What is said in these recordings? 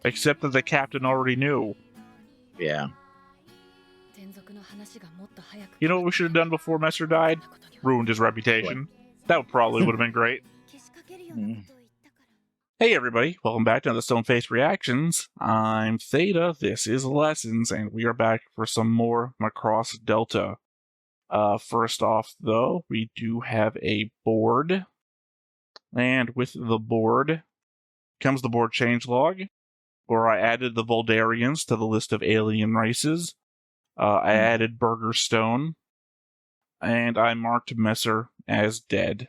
Except that the captain already knew. Yeah. You know what we should have done before Messer died? Ruined his reputation. That probably would have been great. Hey everybody, welcome back to the Stoneface Reactions. I'm Theta, this is Lessons, and we are back for some more Macross Delta. First off, though, we do have a board. And with the board comes the board changelog, where I added the Voldarians to the list of alien races. I added Burger Stone, and I marked Messer as dead.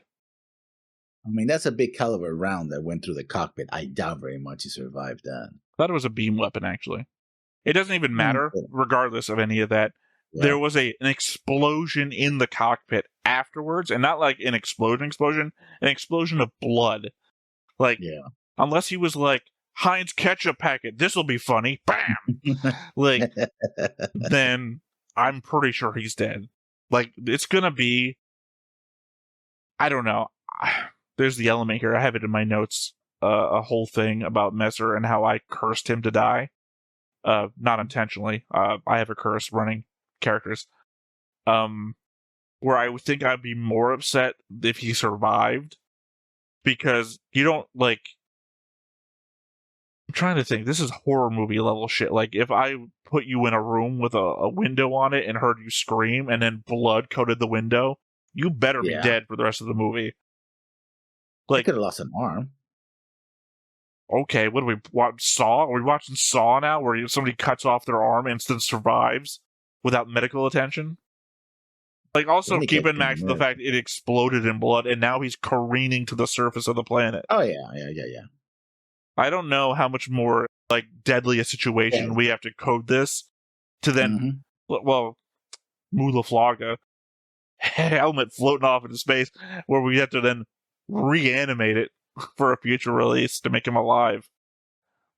I mean, that's a big caliber round that went through the cockpit. I doubt very much he survived that. I thought it was a beam weapon, actually. It doesn't even matter, regardless of any of that. Yeah. There was an explosion in the cockpit afterwards, and not like an explosion, an explosion of blood. Like, unless he was like, Heinz ketchup packet, this'll be funny, bam! Like, then I'm pretty sure he's dead. Like, it's gonna be, I don't know. There's the element here. I have it in my notes. A whole thing about Messer and how I cursed him to die. Not intentionally. I have a curse running characters. Where I would think I'd be more upset if he survived. Because you don't, like... I'm trying to think. This is horror movie level shit. Like, if I put you in a room with a window on it and heard you scream and then blood coated the window, you better be dead for the rest of the movie. Like, I could have lost an arm. Okay, what do we watch? Saw? Are we watching Saw now, where somebody cuts off their arm and still survives without medical attention? Like, also keep in mind the fact it exploded in blood, and now he's careening to the surface of the planet. Oh yeah. I don't know how much more like deadly a situation we have to code this to then, well, Mulaflaga helmet floating off into space, where we have to then reanimate it for a future release to make him alive.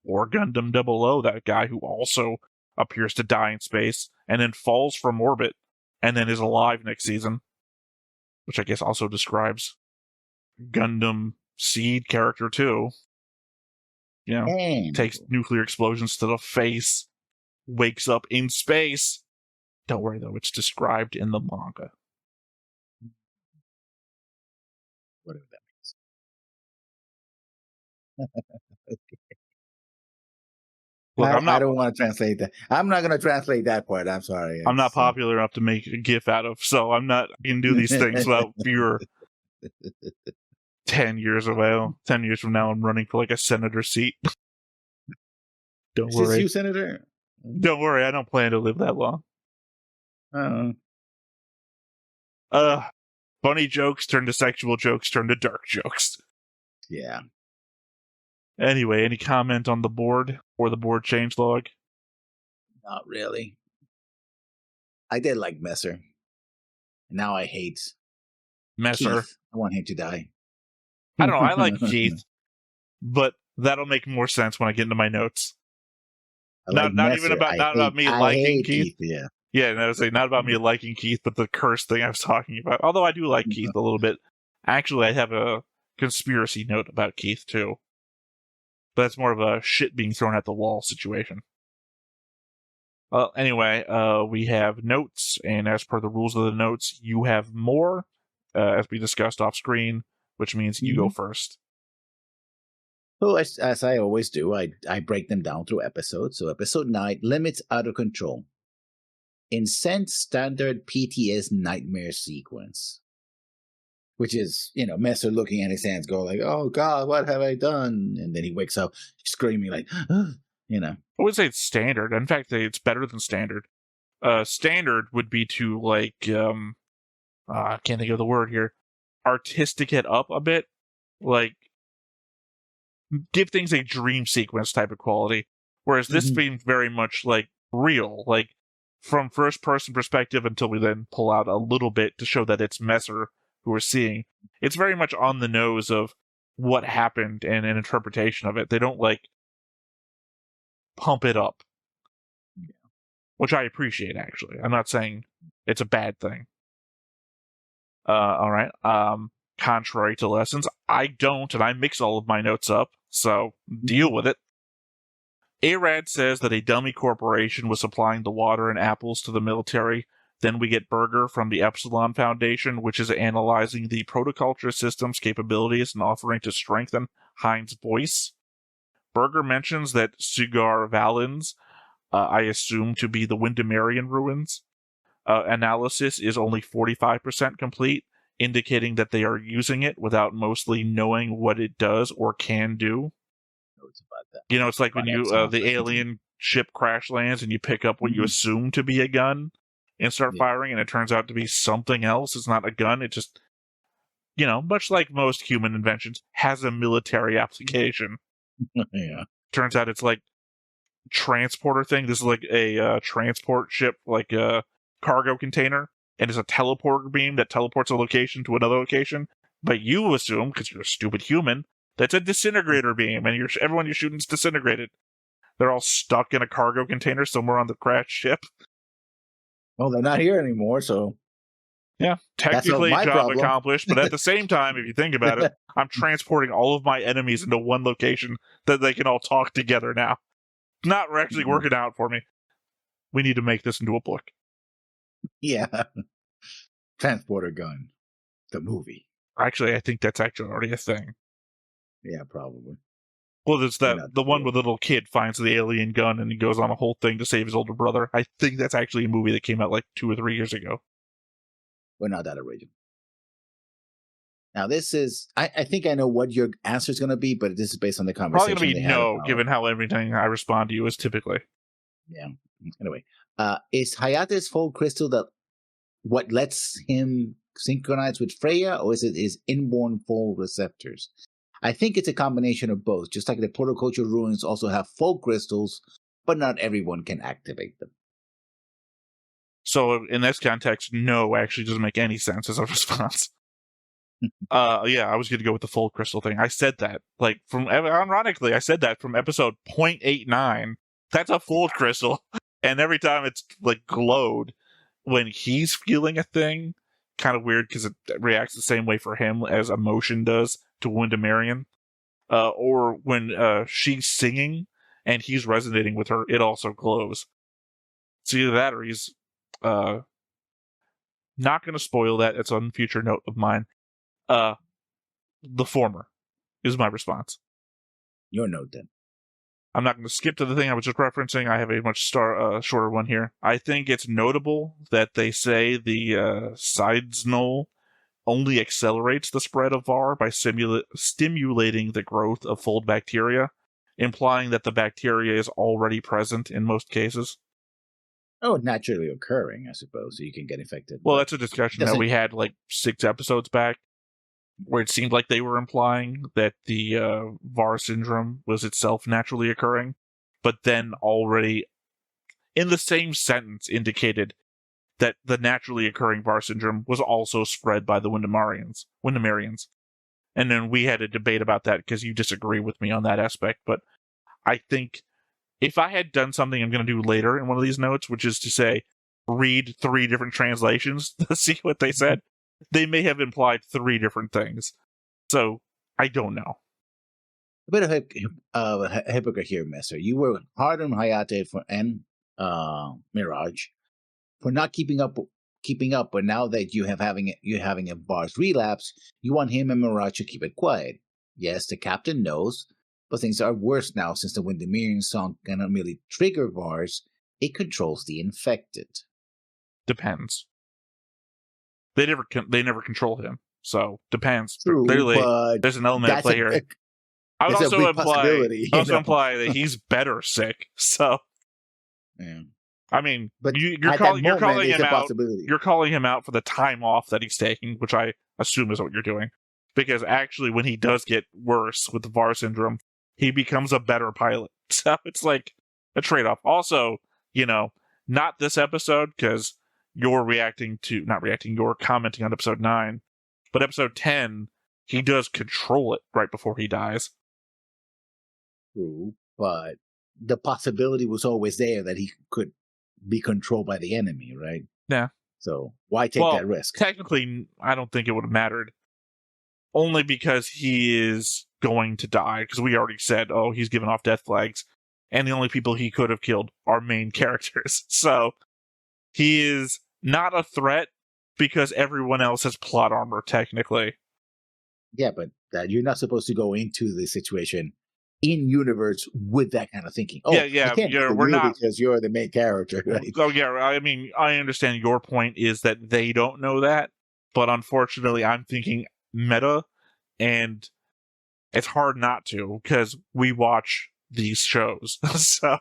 Or Gundam 00, that guy who also appears to die in space and then falls from orbit and then is alive next season, which I guess also describes Gundam Seed character too. You know, takes nuclear explosions to the face, wakes up in space. Don't worry though, it's described in the manga. Whatever that means. Look, I don't want to translate that. I'm not going to translate that part. I'm sorry. I'm not popular enough to make a GIF out of, so I'm not going to do these things without fear. 10 years away. 10 years from now, I'm running for like a senator seat. Don't worry. Is this you, Senator? Don't worry, I don't plan to live that long. Funny jokes turn to sexual jokes, turn to dark jokes. Yeah. Anyway, any comment on the board or the board changelog? Not really. I did like Messer. Now I hate Messer. Keith. I want him to die. I don't know. I like Keith, but that'll make more sense when I get into my notes. Not about me liking Keith. Yeah, and I would say not about me liking Keith, but the curse thing I was talking about. Although I do like Keith a little bit. Actually, I have a conspiracy note about Keith too. But that's more of a shit being thrown at the wall situation. Anyway, we have notes, and as per the rules of the notes, you have more, as we discussed off screen, which means you go first. Well, as I always do, I break them down through episodes. So episode 9, Limits Out of Control. Incensed Standard PTS Nightmare Sequence. Which is, Messer looking at his hands, going like, oh God, what have I done? And then he wakes up screaming like, I would say it's standard. In fact, it's better than standard. Standard would be to like, I can't think of the word here, artistic it up a bit. Like, give things a dream sequence type of quality. Whereas this being very much like real, like from first person perspective until we then pull out a little bit to show that it's Messer who we're seeing. It's very much on the nose of what happened and an interpretation of it. They don't like pump it up, which I appreciate actually. I'm not saying it's a bad thing. All right. Contrary to Lessons, I don't, and I mix all of my notes up. So deal with it. ARAD says that a dummy corporation was supplying the water and apples to the military. Then we get Berger from the Epsilon Foundation, which is analyzing the protoculture system's capabilities and offering to strengthen Hein's voice. Berger mentions that Sugar Valens, I assume to be the Windermerian ruins, analysis is only 45% complete, indicating that they are using it without mostly knowing what it does or can do. About that. You know, it's like when you the alien ship crash lands and you pick up what you assume to be a gun and start firing, and it turns out to be something else. It's not a gun. It just, you know, much like most human inventions, has a military application. Yeah. Turns out it's like transporter thing. This is like a transport ship, like a cargo container, and it's a teleporter beam that teleports a location to another location. But you assume, because you're a stupid human, that's a disintegrator beam, and everyone you're shooting is disintegrated. They're all stuck in a cargo container somewhere on the crashed ship. Well, they're not here anymore, so... Yeah, technically job accomplished, but at the same time, if you think about it, I'm transporting all of my enemies into one location that they can all talk together now. Not actually working out for me. We need to make this into a book. Yeah. Transporter gun. The movie. Actually, I think that's actually already a thing. Yeah, probably. Well, it's that the one where the little kid finds the alien gun and he goes on a whole thing to save his older brother. I think that's actually a movie that came out like 2 or 3 years ago. We're not that original. Now, this is... I think I know what your answer is going to be, but this is based on the conversation. Probably going to be no, given how everything I respond to you is typically. Yeah. Anyway, is Hayate's full crystal what lets him synchronize with Freya, or is it his inborn full receptors? I think it's a combination of both. Just like the protoculture ruins also have full crystals, but not everyone can activate them. So in this context, no actually doesn't make any sense as a response. Yeah, I was going to go with the full crystal thing. I said that. Ironically, I said that from episode 0.89. That's a full crystal. And every time it's like glowed when he's feeling a thing, kind of weird because it reacts the same way for him as emotion does to Windermerian. Or when she's singing and he's resonating with her, it also glows. So either that or he's not going to spoil that. It's on future note of mine. The former is my response. Your note, then. I'm not going to skip to the thing I was just referencing. I have a much shorter one here. I think it's notable that they say the Sidesnull only accelerates the spread of VAR by stimulating the growth of fold bacteria, implying that the bacteria is already present in most cases. Oh, naturally occurring, I suppose, so you can get infected. Well, that's a discussion that we had like 6 episodes back, where it seemed like they were implying that the VAR syndrome was itself naturally occurring, but then already in the same sentence indicated that the naturally occurring VAR syndrome was also spread by the Windermerians. And then we had a debate about that because you disagree with me on that aspect, but I think if I had done something I'm going to do later in one of these notes, which is to say, read 3 different translations to see what they said, they may have implied 3 different things. So, I don't know. A bit of a hypocrite here, mister. You were hard on Hayate and Mirage for not keeping up, but now that you're having a VAR's relapse, you want him and Mirage to keep it quiet. Yes, the captain knows, but things are worse now since the Windermerian song cannot merely trigger VARs, it controls the infected. Depends. They never control him, so depends. True, clearly, but there's an element at play here. I would also imply that he's better sick. So, yeah. I mean, but you're calling him out. You're calling him out for the time off that he's taking, which I assume is what you're doing. Because actually, when he does get worse with the VAR syndrome, he becomes a better pilot. So it's like a trade-off. Also, not this episode because you're commenting on episode 9, but episode 10, he does control it right before he dies. True, but the possibility was always there that he could be controlled by the enemy, right? Yeah. So why take that risk? Technically, I don't think it would have mattered. Only because he is going to die, because we already said, oh, he's giving off death flags, and the only people he could have killed are main characters. So he is not a threat because everyone else has plot armor, technically. Yeah, but you're not supposed to go into the situation in universe with that kind of thinking. Oh, yeah, we're not, because you're the main character, right? Oh yeah, I mean, I understand your point is that they don't know that, but unfortunately, I'm thinking meta, and it's hard not to because we watch these shows. So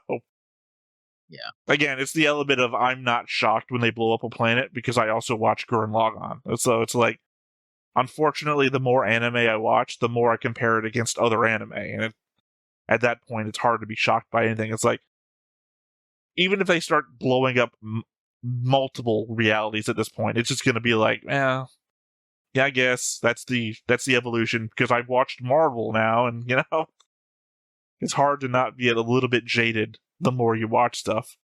yeah, again, it's the element of I'm not shocked when they blow up a planet because I also watch Gurren Lagann. So it's like, unfortunately, the more anime I watch, the more I compare it against other anime, and at that point, it's hard to be shocked by anything. It's like, even if they start blowing up multiple realities at this point, it's just going to be like, yeah, I guess that's the evolution, because I've watched Marvel now, and it's hard to not be a little bit jaded the more you watch stuff.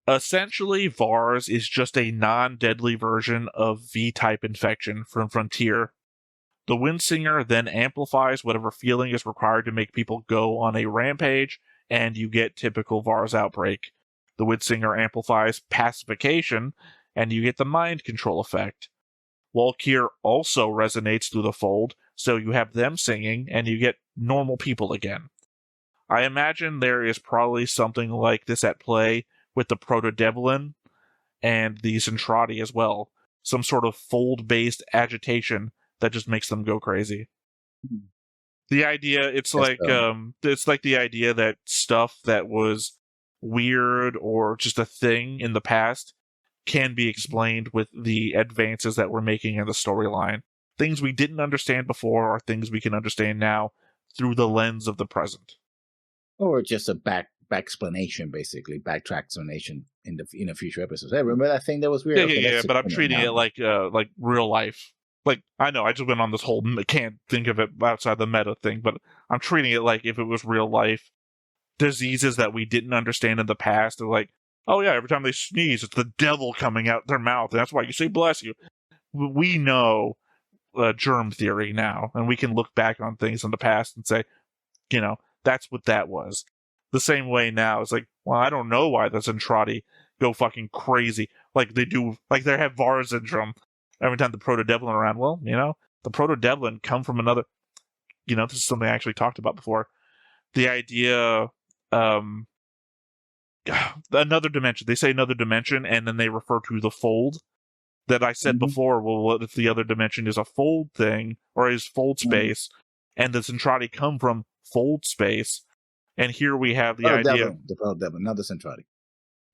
Essentially, VARS is just a non-deadly version of V-type infection from Frontier. The Windsinger then amplifies whatever feeling is required to make people go on a rampage, and you get typical VARS outbreak. The Windsinger amplifies pacification, and you get the mind control effect. Walkir also resonates through the fold, so you have them singing, and you get normal people again. I imagine there is probably something like this at play with the Proto-Devlin and the Zentradi as well. Some sort of fold-based agitation that just makes them go crazy. Mm-hmm. The idea, it's like the idea that stuff that was weird or just a thing in the past can be explained with the advances that we're making in the storyline. Things we didn't understand before are things we can understand now through the lens of the present. Or just a back explanation, basically, backtrack explanation in a future episodes. Hey, remember that thing that was weird? Yeah, but I'm treating it like real life. Like, I know I just went on this whole can't think of it outside the meta thing, but I'm treating it like if it was real life. Diseases that we didn't understand in the past, they're like, oh yeah, every time they sneeze, it's the devil coming out their mouth, and that's why you say bless you. We know germ theory now, and we can look back on things in the past and say, that's what that was. The same way now, it's like, well, I don't know why the Zentradi go fucking crazy like they do, like they have VARS syndrome every time the Proto-Devlin are around. Well, the Proto-Devlin come from another, this is something I actually talked about before. The idea, another dimension. They say another dimension, and then they refer to the fold that I said before. Well, what if the other dimension is a fold thing, or is fold space, and the Zentradi come from fold space? And here we have the idea. The Proto-Devlin, not the Zentradi.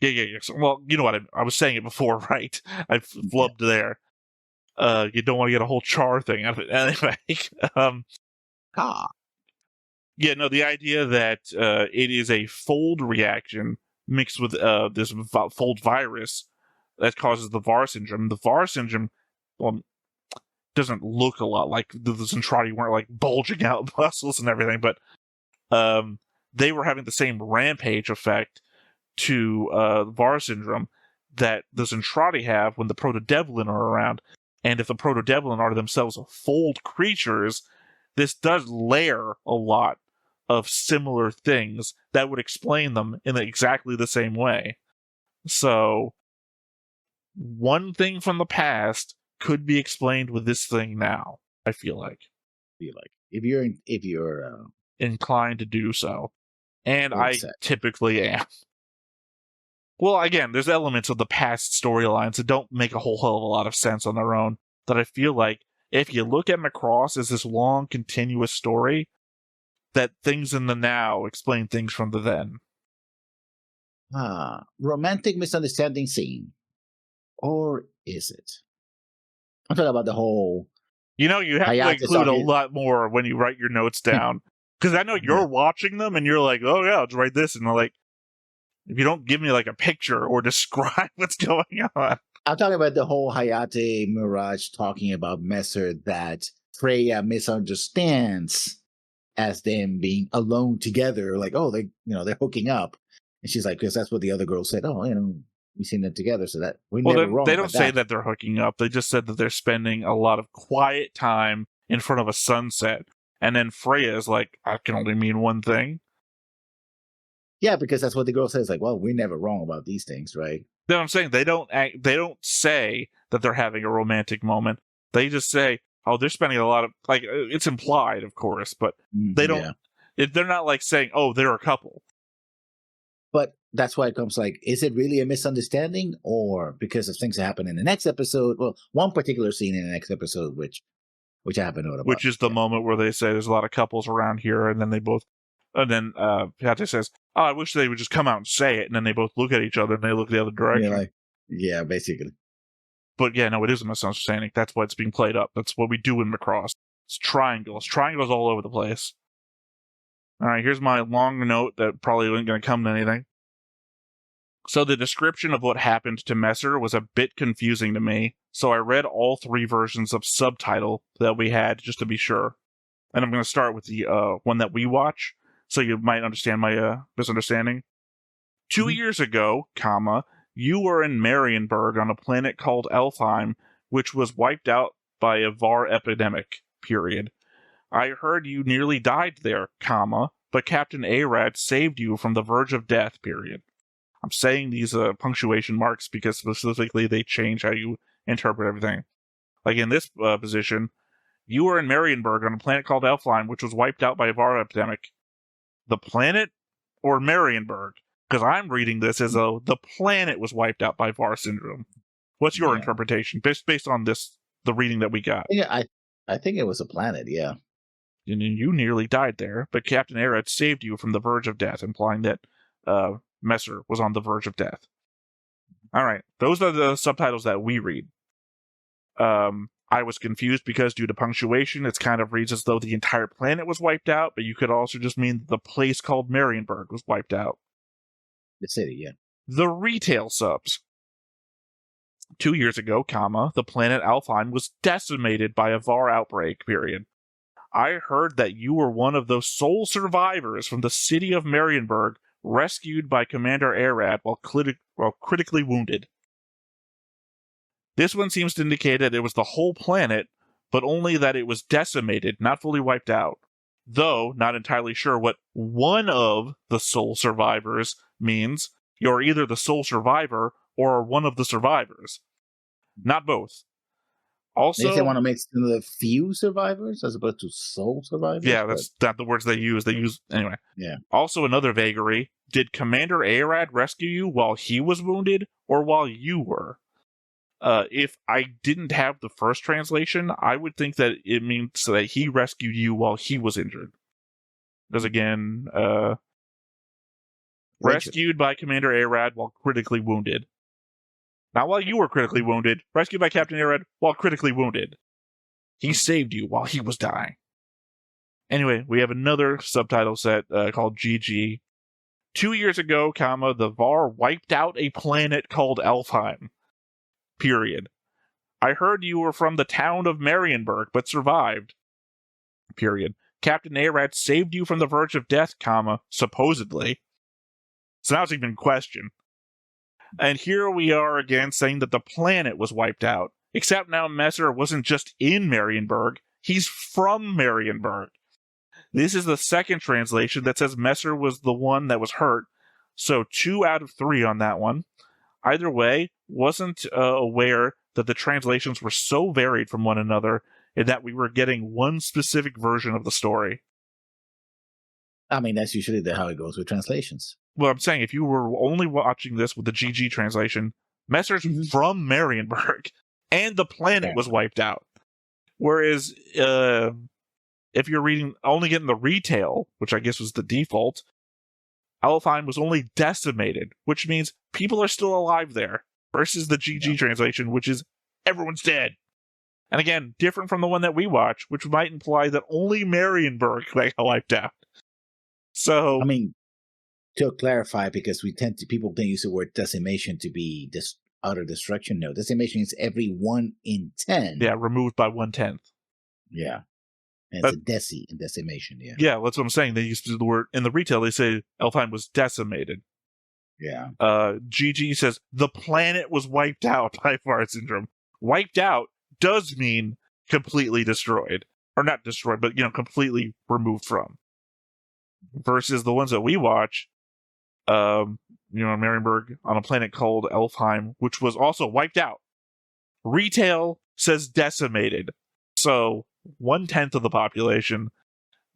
Yeah. So, well, you know what? I was saying it before, right? I flubbed there. You don't want to get a whole char thing out of it. Anyway. Yeah, no, the idea that it is a fold reaction mixed with this fold virus that causes the VAR syndrome. The VAR syndrome doesn't look a lot like the Zentradi weren't like bulging out muscles and everything, but they were having the same rampage effect to VAR syndrome that the Zentradi have when the Proto-Devlin are around. And if the Proto-Devlin are themselves fold creatures, this does layer a lot of similar things that would explain them in exactly the same way. So, one thing from the past could be explained with this thing now, I feel like. If you're inclined to do so. And I typically am. Well, again, there's elements of the past storylines that don't make a whole hell of a lot of sense on their own, that I feel like if you look at Macross as this long, continuous story, that things in the now explain things from the then. Romantic misunderstanding scene. Or is it? I'm talking about the whole... you have to include a lot more when you write your notes down. Because I know you're watching them and you're like, oh yeah, let's write this. And I'm like, if you don't give me like a picture or describe what's going on. I'm talking about the whole Hayate Mirage talking about Messer that Freya misunderstands as them being alone together. Like, oh, they're hooking up. And she's like, because that's what the other girl said. Oh, we've seen them together. So that we're never wrong. They don't say that they're hooking up. They just said that they're spending a lot of quiet time in front of a sunset. Mm-hmm. then Freya is like, I can only mean one thing. Yeah, because that's what the girl says. Like, well, we're never wrong about these things, right? You know what I'm saying? They don't say that they're having a romantic moment. They just say, oh, they're spending a lot of, like, it's implied, of course, but they don't, they're not like saying, oh, they're a couple. But that's why it comes like, is it really a misunderstanding, or because of things that happen in the next episode? Well, one particular scene in the next episode, which I haven't known about. Which is the moment where they say there's a lot of couples around here, and then they both, and then Pate says, oh, I wish they would just come out and say it, and then they both look at each other and they look the other direction. Like, yeah, basically. But yeah, no, it is a misunderstanding. That's why it's being played up. That's what we do in Macross. It's triangles. Triangles all over the place. All right, here's my long note that probably isn't going to come to anything. So the description of what happened to Messer was a bit confusing to me, so I read all 3 versions of subtitle that we had just to be sure. And I'm going to start with the one that we watch, so you might understand my misunderstanding. 2 years ago, you were in Marienburg on a planet called Elfheim, which was wiped out by a VAR epidemic, period. I heard you nearly died there, but Captain Arad saved you from the verge of death, period. I'm saying these punctuation marks because specifically they change how you interpret everything. Like in this position, you were in Marienburg on a planet called Elfheim, which was wiped out by a VAR epidemic. The planet or Marienburg? Because I'm reading this as though the planet was wiped out by VAR syndrome. What's your interpretation based on this, the reading that we got? Yeah, I think it was a planet, yeah. And you nearly died there, but Captain Arad saved you from the verge of death, implying that Messer was on the verge of death. All right, those are the subtitles that we read. I was confused because due to punctuation, it kind of reads as though the entire planet was wiped out, but you could also just mean the place called Marienburg was wiped out. The city, yeah. The retail subs. 2 years ago, the planet Alfheim was decimated by a VAR outbreak, period. I heard that you were one of those sole survivors from the city of Marienburg, rescued by Commander Arad while critically wounded. This one seems to indicate that it was the whole planet, but only that it was decimated, not fully wiped out. Though, not entirely sure what one of the sole survivors means. You're either the sole survivor or one of the survivors. Not both. Also, they want to make the few survivors as opposed to sole survivors. Yeah, that's not the words they use. They use anyway. Yeah. Also, another vagary: did Commander Arad rescue you while he was wounded, or while you were? If I didn't have the first translation, I would think that it means that he rescued you while he was injured. Because again, rescued by Commander Arad while critically wounded. Not while you were critically wounded. Rescued by Captain Arad while critically wounded. He saved you while he was dying. Anyway, we have another subtitle set called GG. 2 years ago, the VAR wiped out a planet called Elfheim. Period. I heard you were from the town of Marienburg, but survived. Period. Captain Arad saved you from the verge of death, supposedly. So now it's even in question. And here we are again saying that the planet was wiped out. Except now Messer wasn't just in Marienburg, he's from Marienburg. This is the second translation that says Messer was the one that was hurt, so 2 out of 3 on that one. Either way, wasn't aware that the translations were so varied from one another and that we were getting one specific version of the story. I mean, that's usually how it goes with translations. Well, I'm saying if you were only watching this with the GG translation, Messer's from Marienburg, and the planet was wiped out. Whereas, if you're only getting the retail, which I guess was the default, Elfheim was only decimated, which means people are still alive there, versus the GG translation, which is everyone's dead. And again, different from the one that we watch, which might imply that only Marienburg got wiped out. So, I mean, to clarify, because people can use the word decimation to be utter destruction. No, decimation is every 1 in 10. Yeah, removed by 1/10. Yeah. And it's a decimation, yeah. Yeah, that's what I'm saying. They used to do the word in the retail, they say Elfheim was decimated. Yeah. GG says the planet was wiped out by VAR syndrome. Wiped out does mean completely destroyed. or not destroyed, but completely removed from. Versus the ones that we watch, Marienburg on a planet called Elfheim, which was also wiped out. Retail says decimated. So 1/10 of the population.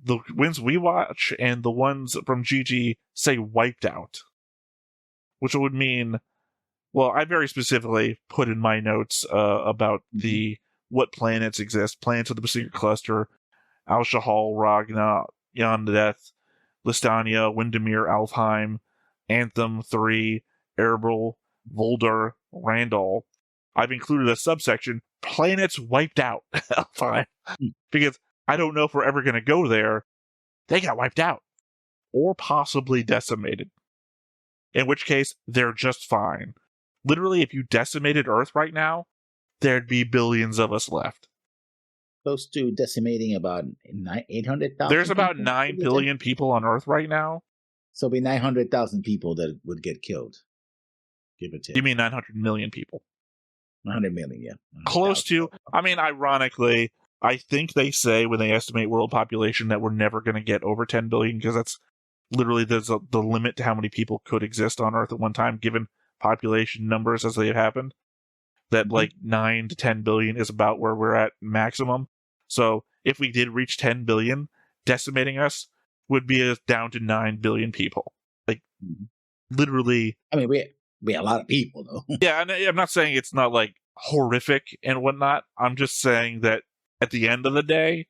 The ones we watch and the ones from GG say wiped out. Which would mean, well, I very specifically put in my notes about what planets exist. Planets of the Pacific Cluster, Al-Shahal, Ragna, Yondeth, Listania, Windermere, Alfheim, Anthem 3, Erebor, Voldar, Randall. I've included a subsection, planets wiped out. Alfheim. Because I don't know if we're ever going to go there. They got wiped out. Or possibly decimated. In which case, they're just fine. Literally, if you decimated Earth right now, there'd be billions of us left. Close to decimating about 800,000. There's about 9 billion people on Earth right now. So it'll be 900,000 people that would get killed. Give or take. You mean 900 million people? 100 million, yeah. Close to. I mean, ironically, I think they say when they estimate world population that we're never going to get over 10 billion because that's literally the limit to how many people could exist on Earth at one time, given population numbers as they have happened. That like 9 to 10 billion is about where we're at maximum. So if we did reach 10 billion, decimating us would be down to 9 billion people. Like, literally. I mean, we a lot of people, though. Yeah, and I'm not saying it's not like horrific and whatnot. I'm just saying that at the end of the day,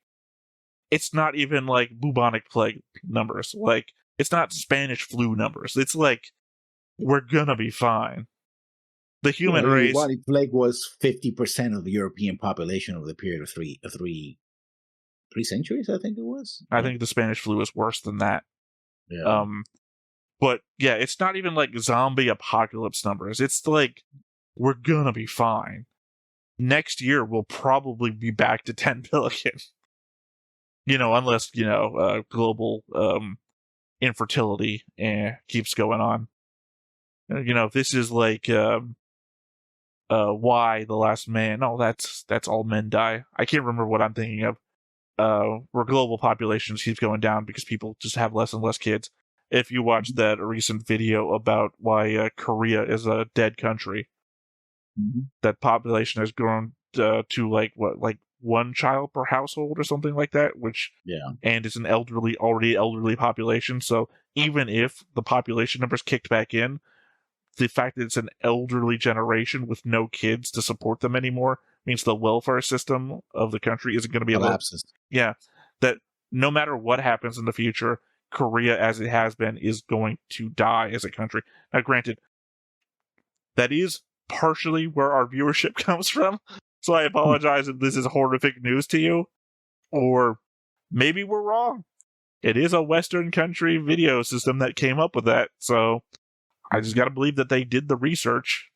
it's not even like bubonic plague numbers. Like, it's not Spanish flu numbers. It's like, we're gonna be fine. The human race. Bubonic plague was 50% of the European population over the period of three centuries, I think it was. I think the Spanish flu is worse than that. Yeah. But yeah, it's not even like zombie apocalypse numbers. It's like, we're gonna be fine. Next year, we'll probably be back to 10 billion. Unless, global infertility keeps going on. This is like why the last man. No, that's all men die. I can't remember what I'm thinking of. Where global populations keeps going down because people just have less and less kids. If you watch that recent video about why Korea is a dead country, that population has grown to like one child per household or something like that, and it's an already elderly population. So even if the population numbers kicked back in, the fact that it's an elderly generation with no kids to support them anymore means the welfare system of the country isn't going to be collapses. That no matter what happens in the future, Korea, as it has been, is going to die as a country. Now, granted, that is partially where our viewership comes from, so I apologize if this is horrific news to you, or maybe we're wrong. It is a Western country video system that came up with that, so I just gotta believe that they did the research.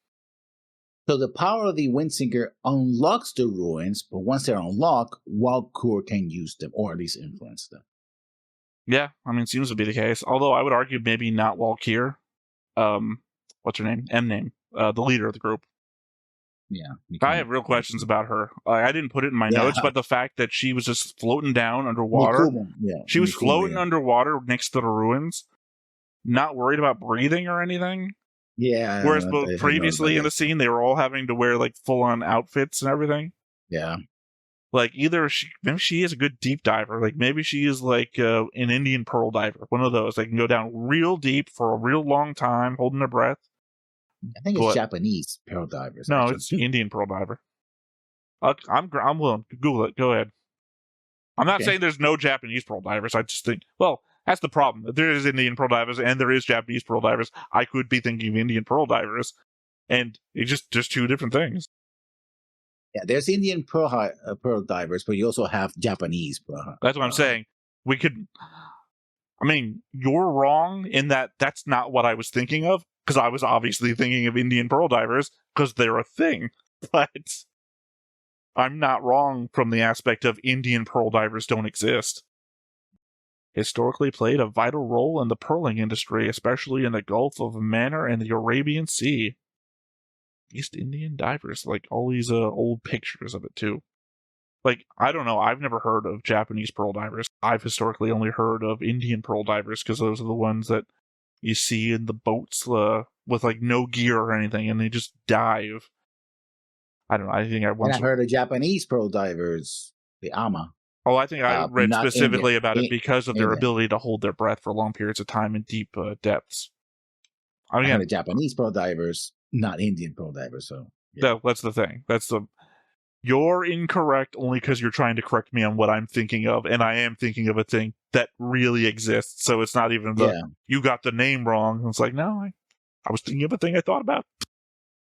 So the power of the Windsinger unlocks the ruins, but once they're unlocked, Wildcore can use them, or at least influence them. Yeah, I mean, seems to be the case. Although I would argue maybe not Walkyr. What's her name? M-name. The leader of the group. Yeah. I have real questions about her. I didn't put it in my notes, but the fact that she was just floating down underwater. She was floating underwater next to the ruins, not worried about breathing or anything. Yeah. Whereas previously in the scene, they were all having to wear like full-on outfits and everything. Yeah. Like maybe she is a good deep diver. Like maybe she is like an Indian pearl diver. One of those. They can go down real deep for a real long time, holding their breath. I think it's Japanese pearl divers. No, it's Indian pearl diver. I'm willing to Google it. Go ahead. I'm not saying there's no Japanese pearl divers. I just think, well, that's the problem. There is Indian pearl divers and there is Japanese pearl divers. I could be thinking of Indian pearl divers, and it's just two different things. Yeah, there's Indian pearl divers, but you also have Japanese pearl. That's what I'm saying. We could. I mean, you're wrong in that that's not what I was thinking of, because I was obviously thinking of Indian pearl divers because they're a thing. But I'm not wrong from the aspect of Indian pearl divers don't exist. Historically played a vital role in the pearling industry, especially in the Gulf of Mannar and the Arabian Sea. East Indian divers, like all these old pictures of it too. like, I don't know. I've never heard of Japanese pearl divers. I've historically only heard of Indian pearl divers because those are the ones that you see in the boats with like no gear or anything, and they just dive. I don't know. I think I once. And I've heard of Japanese pearl divers, the AMA. Oh, I think I read not specifically Indian. about it because of their Indian. ability to hold their breath for long periods of time in deep depths. I heard of Japanese pearl divers, not Indian pearl divers. So that's the thing. You're incorrect only because you're trying to correct me on what I'm thinking of, and I am thinking of a thing that really exists. So it's not even you got the name wrong. It's like, no, I was thinking of a thing I thought about.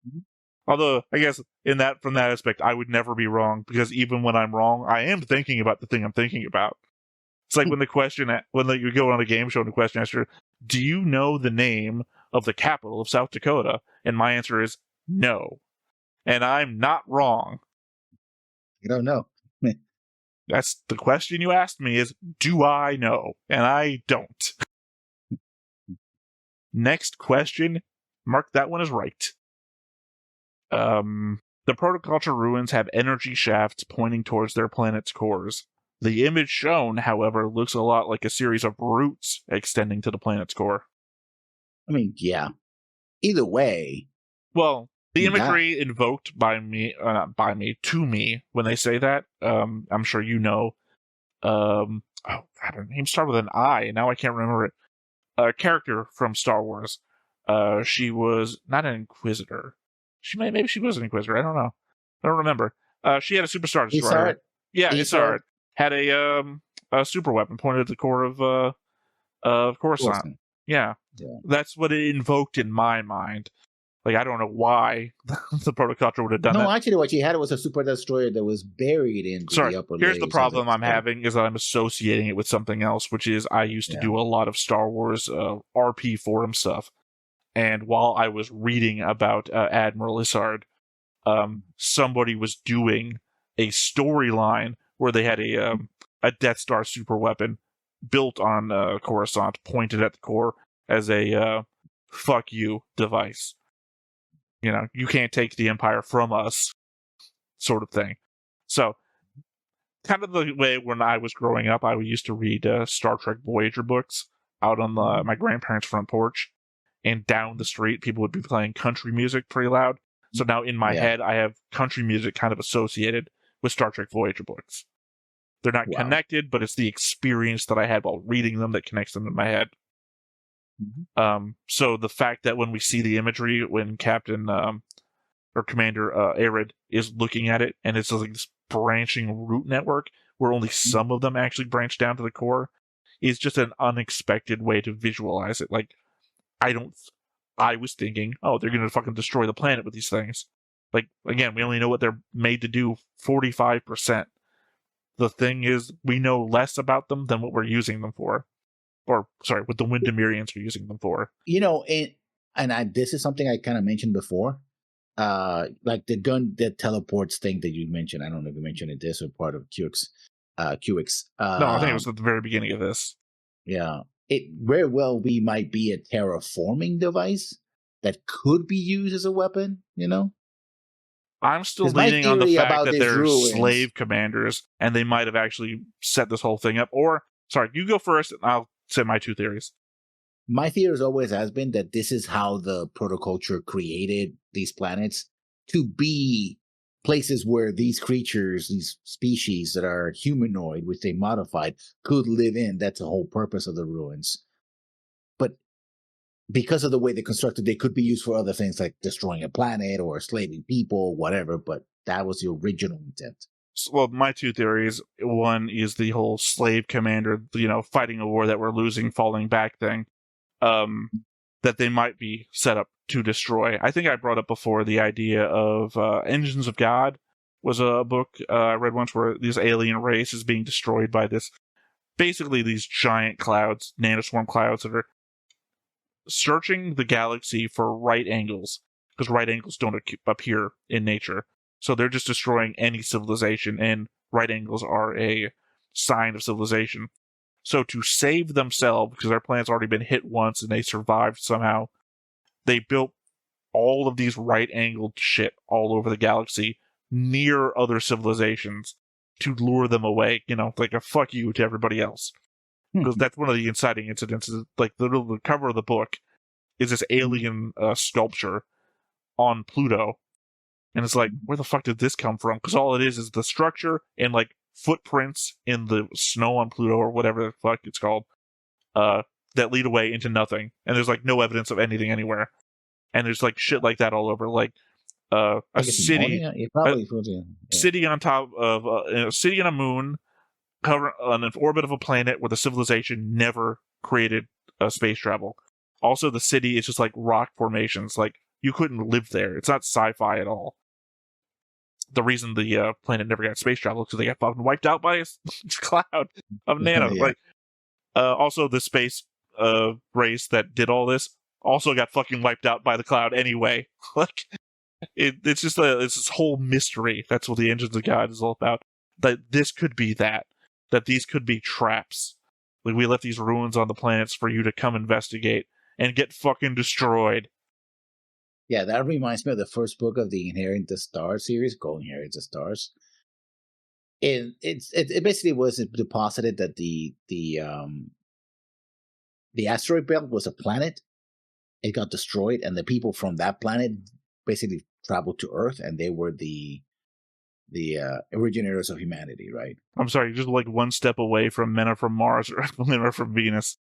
Mm-hmm. Although, I guess from that aspect, I would never be wrong, because even when I'm wrong, I am thinking about the thing I'm thinking about. It's like when you go on a game show and the question asks, do you know the name of the capital of South Dakota? And my answer is no. And I'm not wrong. You don't know. That's the question you asked me, is, do I know? And I don't. Next question. Mark that one as right. The protoculture ruins have energy shafts pointing towards their planet's cores. The image shown, however, looks a lot like a series of roots extending to the planet's core. I mean, yeah. Either way. Well, the imagery invoked to me when they say that, I'm sure you know. God, her name started with an I, and now I can't remember it. A character from Star Wars. She was not an Inquisitor. Maybe she was an Inquisitor. I don't know. I don't remember. She had a Super Star Destroyer. Yeah, Isard had a super weapon pointed at the core of Coruscant. Yeah, that's what it invoked in my mind. Like, I don't know why the protoculture would have done that. No, actually, what she had was a super destroyer that was buried in the upper layers. Here's the problem I'm having, is that I'm associating it with something else, which is I used to do a lot of Star Wars RP forum stuff. And while I was reading about Admiral Isard, somebody was doing a storyline where they had a Death Star super weapon built on Coruscant, pointed at the core as a fuck you device. You know, you can't take the Empire from us, sort of thing. So, kind of the way when I was growing up, I used to read Star Trek Voyager books out on my grandparents' front porch, and down the street, people would be playing country music pretty loud. So now in my head, I have country music kind of associated with Star Trek Voyager books. They're not connected, but it's the experience that I had while reading them that connects them in my head. Mm-hmm. So the fact that when we see the imagery, when Captain or Commander Arid is looking at it, and it's like this branching root network where only some of them actually branch down to the core, is just an unexpected way to visualize it. Like, I was thinking, oh, they're going to fucking destroy the planet with these things. Like, again, we only know what they're made to do 45%. The thing is, we know less about them than what we're using them for. Or, sorry, what the Windemirians are using them for. You know, this is something I kind of mentioned before. Like the gun that teleports thing that you mentioned. I don't know if you mentioned it this or part of QX. No, I think it was at the very beginning of this. Yeah. It very well might be a terraforming device that could be used as a weapon, you know? I'm still leaning on the fact that they're slave commanders, and they might have actually set this whole thing up. Or, sorry, you go first, and I'll say my two theories. My theory always has been that this is how the protoculture created these planets, to be places where these creatures, these species that are humanoid, which they modified, could live in. That's the whole purpose of the ruins. But because of the way they're constructed, they could be used for other things like destroying a planet or enslaving people, whatever. But that was the original intent. Well, my two theories. One is the whole slave commander, fighting a war that we're losing, falling back thing. That they might be set up to destroy. I think I brought up before the idea of Engines of God was a book I read once where this alien race is being destroyed by basically these giant clouds, nanoswarm clouds that are searching the galaxy for right angles, because right angles don't appear in nature. So they're just destroying any civilization, and right angles are a sign of civilization. So to save themselves, because our planet's already been hit once and they survived somehow, they built all of these right-angled shit all over the galaxy near other civilizations. to lure them away, like a fuck you to everybody else. Because that's one of the inciting incidents. Is like the cover of the book is this alien sculpture on Pluto. And it's like, where the fuck did this come from? Because all it is the structure and like footprints in the snow on Pluto or whatever the fuck it's called, that lead away into nothing. And there's like no evidence of anything anywhere. And there's like shit like that all over. Like a city, city on top of a city on a moon, cover on an orbit of a planet where the civilization never created space travel. Also, the city is just like rock formations. Like you couldn't live there. It's not sci-fi at all. The reason the planet never got space travel is because they got fucking wiped out by a cloud of nano. Yeah. Like, also the space race that did all this also got fucking wiped out by the cloud anyway. Like, it's just it's this whole mystery. That's what the Engines of God is all about. That this could be that these could be traps. Like, we left these ruins on the planets for you to come investigate and get fucking destroyed. Yeah, that reminds me of the first book of the Inherit the Stars series, Go Inherit the Stars. And it basically was deposited that the asteroid belt was a planet. It got destroyed, and the people from that planet basically traveled to Earth, and they were the originators of humanity, right? I'm sorry, just like one step away from men are from Mars or men are from Venus.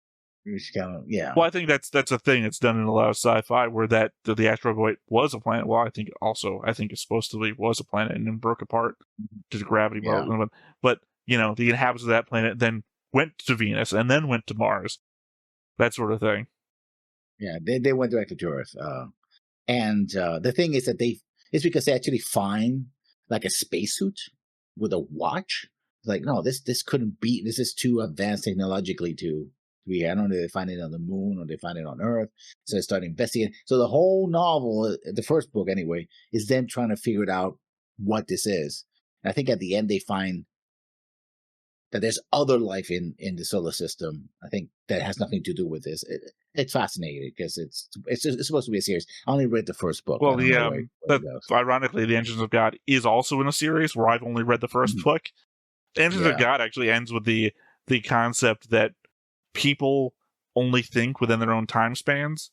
Yeah. Well, I think that's a thing that's done in a lot of sci-fi, where that the asteroid was a planet. Well, I think it's supposed to be was a planet and then broke apart due to gravity. Yeah. But the inhabitants of that planet then went to Venus and then went to Mars, that sort of thing. Yeah, they went directly to Earth, and the thing is that it's because they actually find like a spacesuit with a watch. Like, no, this couldn't be. This is too advanced technologically to. I don't know if they find it on the moon or they find it on Earth. So they start investigating. So the whole novel, the first book anyway, is them trying to figure out what this is. And I think at the end they find that there's other life in the solar system. I think that has nothing to do with this. It's fascinating because it's supposed to be a series. I only read the first book. Well, ironically, the Engines of God is also in a series where I've only read the first book. The Engines of God actually ends with the concept that people only think within their own time spans,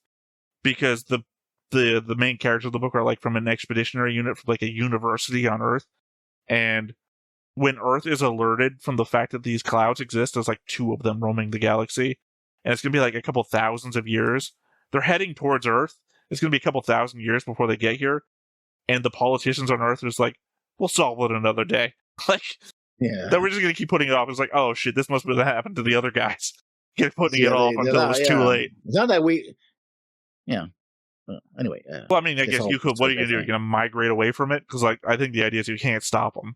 because the main characters of the book are like from an expeditionary unit from like a university on Earth, and when Earth is alerted from the fact that these clouds exist, there's like 2 of them roaming the galaxy, and it's gonna be like a couple thousands of years. They're heading towards Earth. It's gonna be a couple thousand years before they get here, and the politicians on Earth are just like, we'll solve it another day. Like, then we're just gonna keep putting it off. It's like, oh shit, this must have happened to the other guys. Putting it off until it was too late. It's not that we, anyway. Well, I mean, I guess you could. What are you gonna do? You're gonna migrate away from it? Because, like, I think the idea is you can't stop them.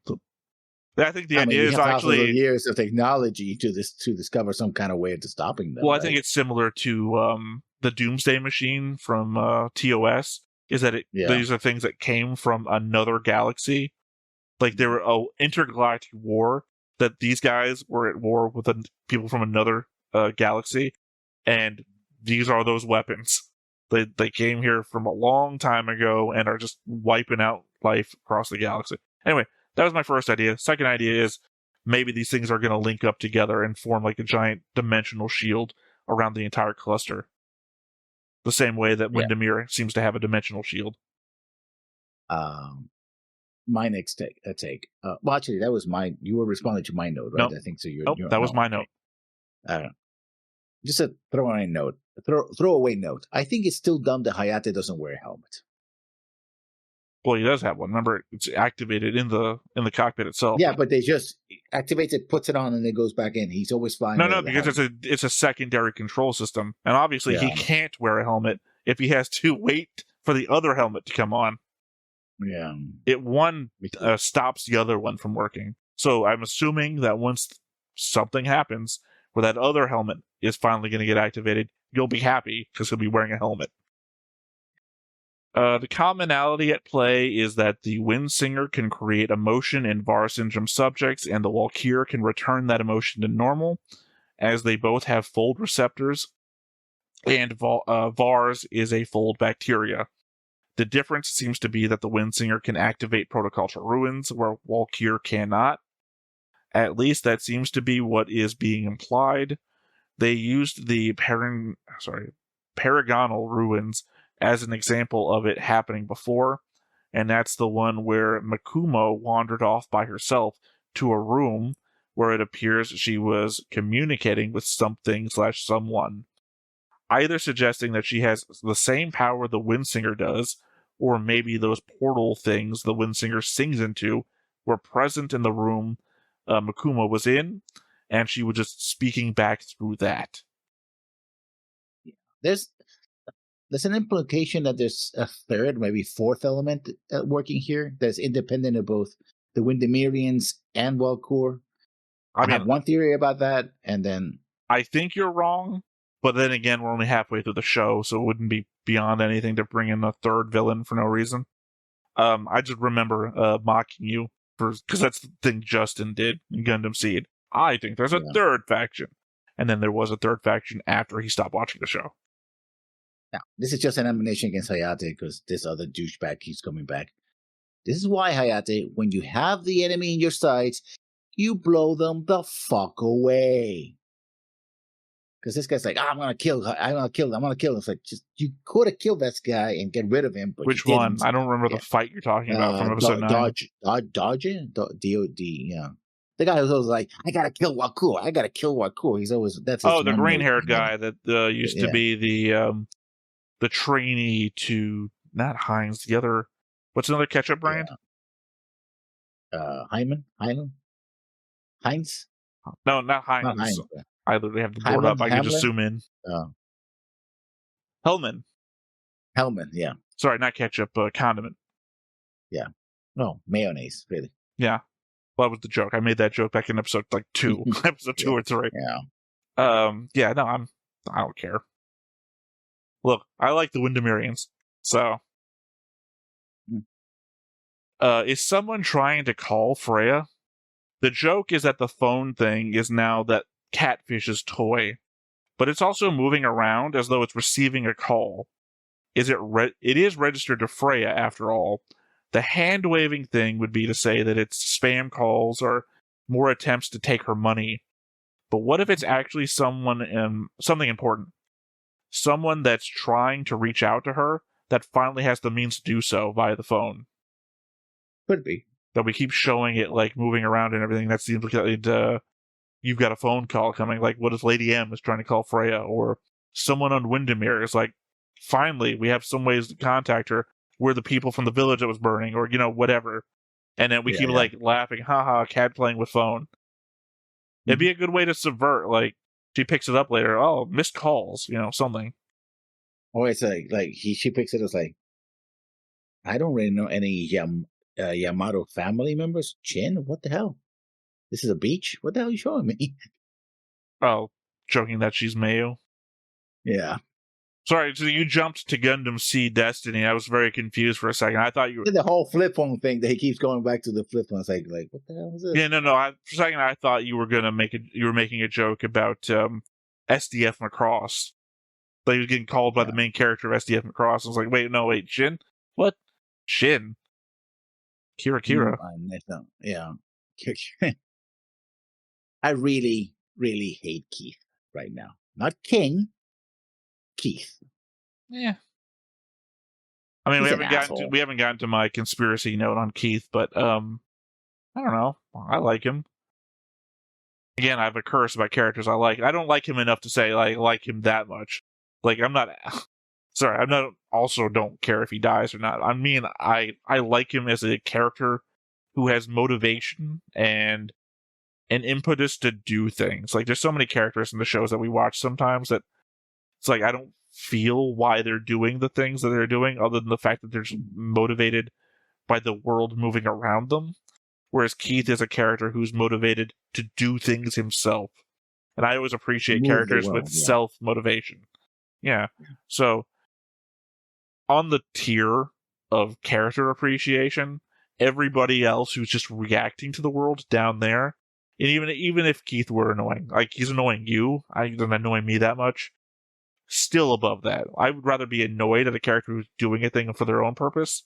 I think the idea is actually years of technology to discover some kind of way of stopping them. Well, I think it's similar to the Doomsday Machine from TOS. Is that these are things that came from another galaxy? Like, there were an intergalactic war that these guys were at war with people from another galaxy, and these are those weapons. They came here from a long time ago and are just wiping out life across the galaxy. Anyway, that was my first idea. Second idea is maybe these things are going to link up together and form like a giant dimensional shield around the entire cluster, the same way that Windermere seems to have a dimensional shield. My next take. Well, actually, that was you were responding to my note, right? Nope. I think so. That was my note. Just a throwaway note. I think it's still dumb that Hayate doesn't wear a helmet. Well, he does have one. Remember, it's activated in the cockpit itself. Yeah, but they just activates it, puts it on, and it goes back in. He's always flying. No, because it's a secondary control system, and obviously he can't wear a helmet if he has to wait for the other helmet to come on. Yeah, one stops the other one from working. So I'm assuming that once something happens where that other helmet is finally going to get activated, you'll be happy because he'll be wearing a helmet. The commonality at play is that the Windsinger can create emotion in VAR syndrome subjects, and the Walkir can return that emotion to normal, as they both have fold receptors, and VARS is a fold bacteria. The difference seems to be that the Windsinger can activate protocultural ruins, where Walkir cannot. At least that seems to be what is being implied. They used the Paragonal ruins as an example of it happening before, and that's the one where Makumo wandered off by herself to a room where it appears she was communicating with something/someone, either suggesting that she has the same power the Windsinger does, or maybe those portal things the Windsinger sings into were present in the room Makumo was in, and she was just speaking back through that. There's an implication that there's a third, maybe fourth element working here that's independent of both the Windermerians and Walcour. I have one theory about that, and then I think you're wrong, but then again, we're only halfway through the show, so it wouldn't be beyond anything to bring in a third villain for no reason. I just remember mocking you because that's the thing Justin did in Gundam Seed. I think there's a third faction, and then there was a third faction after he stopped watching the show. Now, this is just an ammunition against Hayate because this other douchebag keeps coming back. This is why, Hayate, when you have the enemy in your sights, you blow them the fuck away. Because this guy's like, I'm gonna kill him. It's like, just you could have killed that guy and get rid of him. But which one? I don't remember the fight you're talking about from episode 9. D-O-D, yeah. The guy who's always like, I gotta kill Walcour. He's always the green-haired guy that used to be the trainee to not Heinz, the other. What's another ketchup brand? Heinz? No, not Heinz. Not Heinz. I literally have the board up. I can just zoom in. Hellman, yeah. Sorry, not ketchup, condiment. Yeah. No, mayonnaise, really. Yeah. Well, that was the joke. I made that joke back in episode 2. Episode 2 or 3. Yeah. Yeah, no, I don't care. Look, I like the Windermerians, so... is someone trying to call Freya? The joke is that the phone thing is now that Catfish's toy, but it's also moving around as though it's receiving a call. It is registered to Freya, after all. The hand-waving thing would be to say that it's spam calls or more attempts to take her money. But what if it's actually something important? Someone that's trying to reach out to her that finally has the means to do so via the phone. Could be. That we keep showing it moving around and everything. That's the implication. You've got a phone call coming. What if Lady M is trying to call Freya, or someone on Windermere is finally we have some ways to contact her. We're the people from the village that was burning, or whatever. And then we keep laughing, haha, cat playing with phone. It'd be a good way to subvert. She picks it up later. Oh, missed calls, something. Or it's she picks it as I don't really know any Yamato family members. Chin, what the hell? This is a beach? What the hell are you showing me? Oh, joking that she's Mayu. Yeah. Sorry, so you jumped to Gundam Seed Destiny. I was very confused for a second. I thought you were... The whole flip phone thing that he keeps going back to the flip phone. It's like what the hell is this? Yeah, no. For a second, I thought you were making a joke about SDF Macross. He was getting called by the main character of SDF Macross. I was like, wait, Shin? What? Shin? Kira. Yeah. I really, really hate Keith right now. Not King. Keith. Yeah. I mean, we haven't gotten to my conspiracy note on Keith, but I don't know. I like him. Again, I have a curse about characters I like. I don't like him enough to say I like him that much. I'm not. Sorry, I'm not. Also, don't care if he dies or not. I mean, I like him as a character who has motivation and an impetus to do things. There's so many characters in the shows that we watch sometimes that it's I don't feel why they're doing the things that they're doing, other than the fact that they're just motivated by the world moving around them. Whereas Keith is a character who's motivated to do things himself. And I always appreciate characters with self-motivation. Yeah. So, on the tier of character appreciation, everybody else who's just reacting to the world down there, and even if Keith were annoying, he's annoying you, he doesn't annoy me that much, still above that. I would rather be annoyed at a character who's doing a thing for their own purpose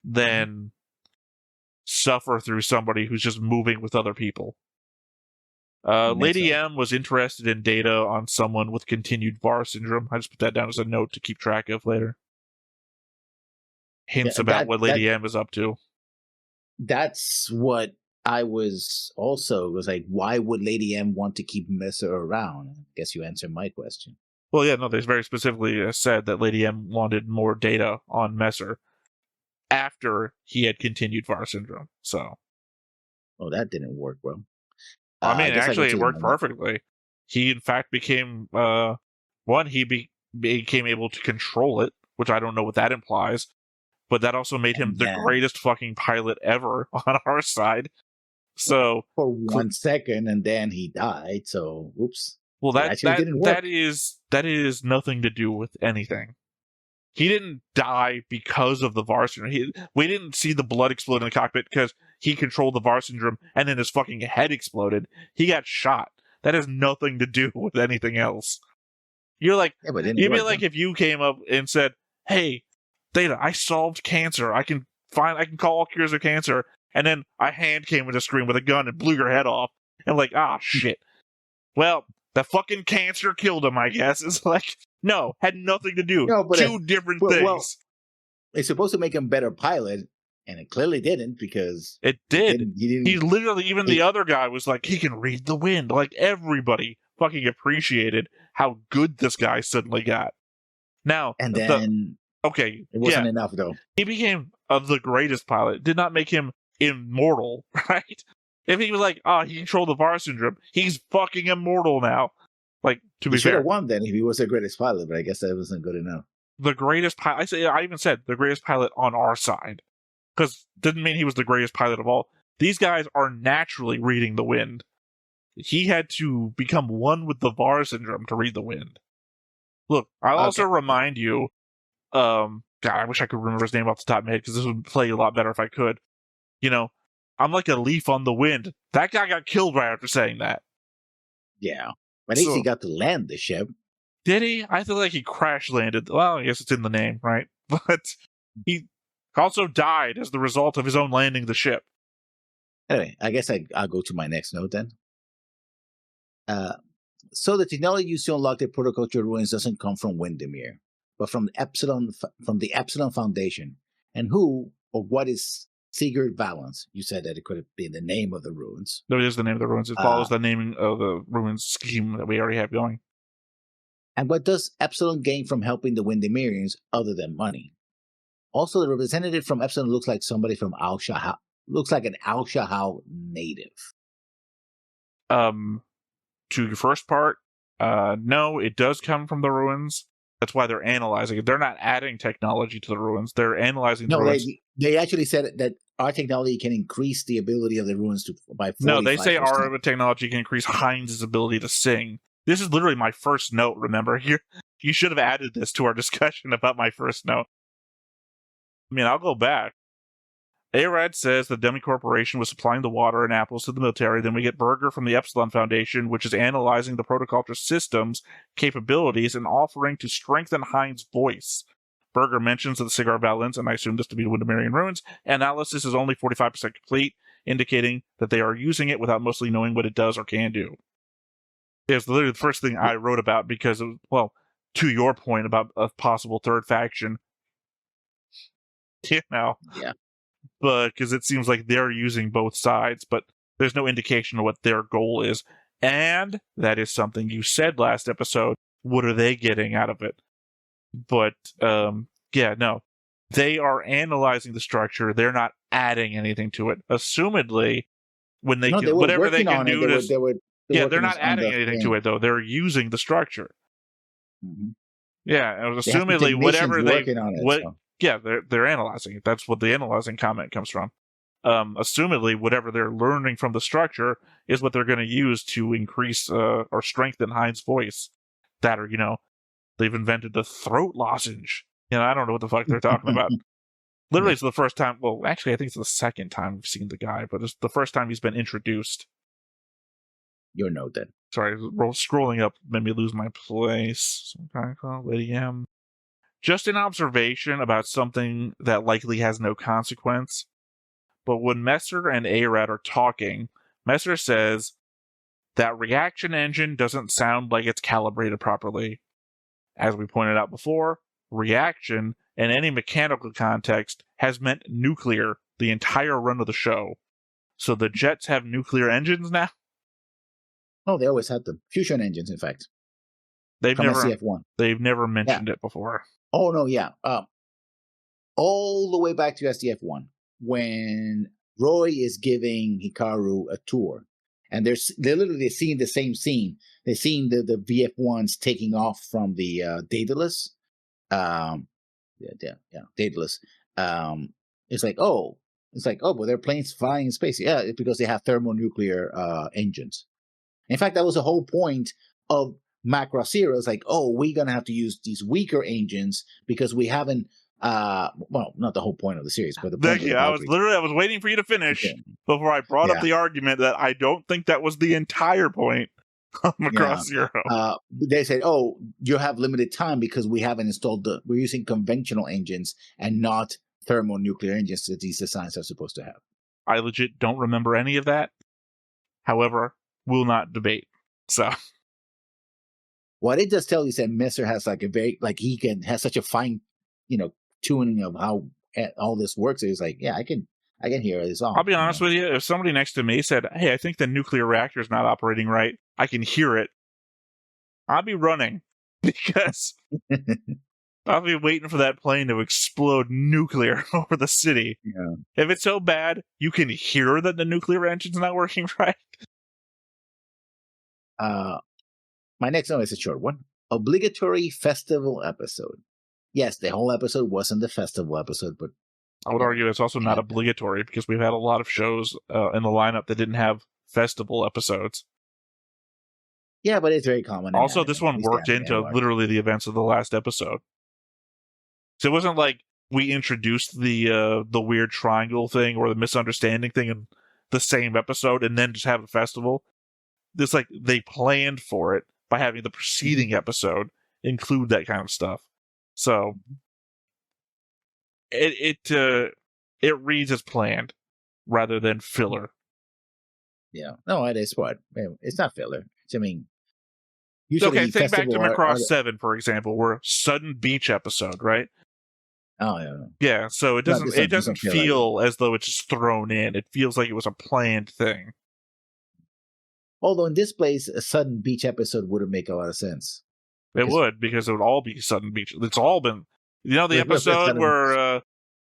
than suffer through somebody who's just moving with other people. Lady M was interested in data on someone with continued VAR syndrome. I just put that down as a note to keep track of later. Hints about what Lady M is up to. That's what I was like, why would Lady M want to keep Messer around? I guess you answered my question. Well, yeah, no, they very specifically said that Lady M wanted more data on Messer after he had continued VAR syndrome. So, oh, that didn't work well. I mean, actually, it worked perfectly. He, in fact, became became able to control it, which I don't know what that implies, but that also made him the greatest fucking pilot ever on our side. So for 1 second, and then he died. So, oops. Well, that is nothing to do with anything. He didn't die because of the VAR syndrome. We didn't see the blood explode in the cockpit because he controlled the VAR syndrome and then his fucking head exploded. He got shot. That has nothing to do with anything else. You're like, you'd be like if you came up and said, "Hey, Data, I solved cancer. I can call all cures of cancer," and then a hand came with a screen with a gun and blew your head off. And like, shit. Well, the fucking cancer killed him, I guess. It's like, no, had nothing to do. No, two different things. Well, it's supposed to make him a better pilot, and it clearly didn't it did. He literally, even the other guy was like, he can read the wind. Like, everybody fucking appreciated how good this guy suddenly got. Now, and then it wasn't enough though. He became the greatest pilot. It did not make him immortal, right? If he was like, he controlled the VAR syndrome, he's fucking immortal now. Like, to be fair, he should have won then if he was the greatest pilot, but I guess that wasn't good enough. The greatest pilot. I even said the greatest pilot on our side, because didn't mean he was the greatest pilot of all. These guys are naturally reading the wind. He had to become one with the VAR syndrome to read the wind. Look, I'll also remind you. God, I wish I could remember his name off the top of my head because this would play a lot better if I could. You know, I'm like a leaf on the wind. That guy got killed right after saying that. Yeah. But at least he got to land the ship. Did he? I feel like he crash landed. Well, I guess it's in the name, right? But he also died as the result of his own landing the ship. Anyway, I guess I'll go to my next note then. So the technology used to unlock the protoculture ruins doesn't come from Windermere, but from the Epsilon Foundation. And who or what is Sigurd Valance? You said that it could have been the name of the ruins. No, it is the name of the ruins. It follows the naming of the ruins scheme that we already have going. And what does Epsilon gain from helping the Windermerians other than money? Also, the representative from Epsilon looks like somebody from Al-Shahal. Looks like an Al-Shahal native. To your first part, no, it does come from the ruins. That's why they're analyzing it. They're not adding technology to the ruins. They're analyzing the ruins. They actually said that our technology can increase the ability of the ruins by 45%. No, they say our technology can increase Heinz's ability to sing. This is literally my first note, remember? You should have added this to our discussion about my first note. I mean, I'll go back. ARAD says the Demi Corporation was supplying the water and apples to the military. Then we get Berger from the Epsilon Foundation, which is analyzing the protoculture system's capabilities and offering to strengthen Heinz's voice. Berger mentions that the Cigar Valance, and I assume this to be the Windermerian ruins, analysis is only 45% complete, indicating that they are using it without mostly knowing what it does or can do. It's literally the first thing I wrote about because, to your point about a possible third faction, Yeah. But because it seems like they're using both sides, but there's no indication of what their goal is. And that is something you said last episode. What are they getting out of it? But, no. They are analyzing the structure. They're not adding anything to it. Assumedly, when they can, whatever they can do to... they're not adding anything to it, though. They're using the structure. Mm-hmm. Yeah, assumedly, whatever they're analyzing it. That's what the analyzing comment comes from. Assumedly, whatever they're learning from the structure is what they're going to use to increase or strengthen Heinz's voice. That or, they've invented the throat lozenge. I don't know what the fuck they're talking about. Literally, it's the first time. Well, actually, I think it's the second time we've seen the guy, but it's the first time he's been introduced. Your note then. Sorry, scrolling up made me lose my place. Lady M. Just an observation about something that likely has no consequence. But when Messer and Arad are talking, Messer says, That reaction engine doesn't sound like it's calibrated properly. As we pointed out before, reaction in any mechanical context has meant nuclear the entire run of the show. So the jets have nuclear engines now? Oh, they always had them. Fusion engines, in fact. They've from never SCF1. They've never mentioned it before. Oh, no, yeah. All the way back to SDF1, when Roy is giving Hikaru a tour, and they're literally seeing the same scene. They're seeing the VF1s taking off from the Daedalus. Daedalus. It's like, oh, but their planes flying in space. Yeah, it's because they have thermonuclear engines. In fact, that was the whole point of Macross Zero. It's like, oh, we're going to have to use these weaker engines because we haven't, well, not the whole point of the series, but the point. Thank you. I was waiting for you to finish before I brought up the argument that I don't think that was the entire point of Macross Zero. They said, oh, you have limited time because we haven't installed we're using conventional engines and not thermonuclear engines that these designs are supposed to have. I legit don't remember any of that. However, will not debate. So what it does tell you is that Messer has like a very, like has such a fine, tuning of how all this works. It's like, yeah, I can hear this all. I'll be honest with you. If somebody next to me said, hey, I think the nuclear reactor is not operating right, I can hear it, I'd be running because I'll be waiting for that plane to explode nuclear over the city. Yeah. If it's so bad, you can hear that the nuclear engine's not working right. My next one is a short one. Obligatory festival episode. Yes, the whole episode wasn't the festival episode, but I would argue it's also not obligatory because we've had a lot of shows in the lineup that didn't have festival episodes. Yeah, but it's very common. Also, this one worked into literally the events of the last episode. So it wasn't like we introduced the weird triangle thing or the misunderstanding thing in the same episode and then just have a festival. It's like they planned for it by having the preceding episode include that kind of stuff. So it reads as planned rather than filler. Yeah, no, it is what it's not filler. I mean, usually think back to Macross 7, for example, where sudden beach episode, right? Oh yeah, yeah. So it doesn't feel as though it's just thrown in. It feels like it was a planned thing. Although in this place, a sudden beach episode wouldn't make a lot of sense. It would, because it would all be sudden beach. It's all been, the episode where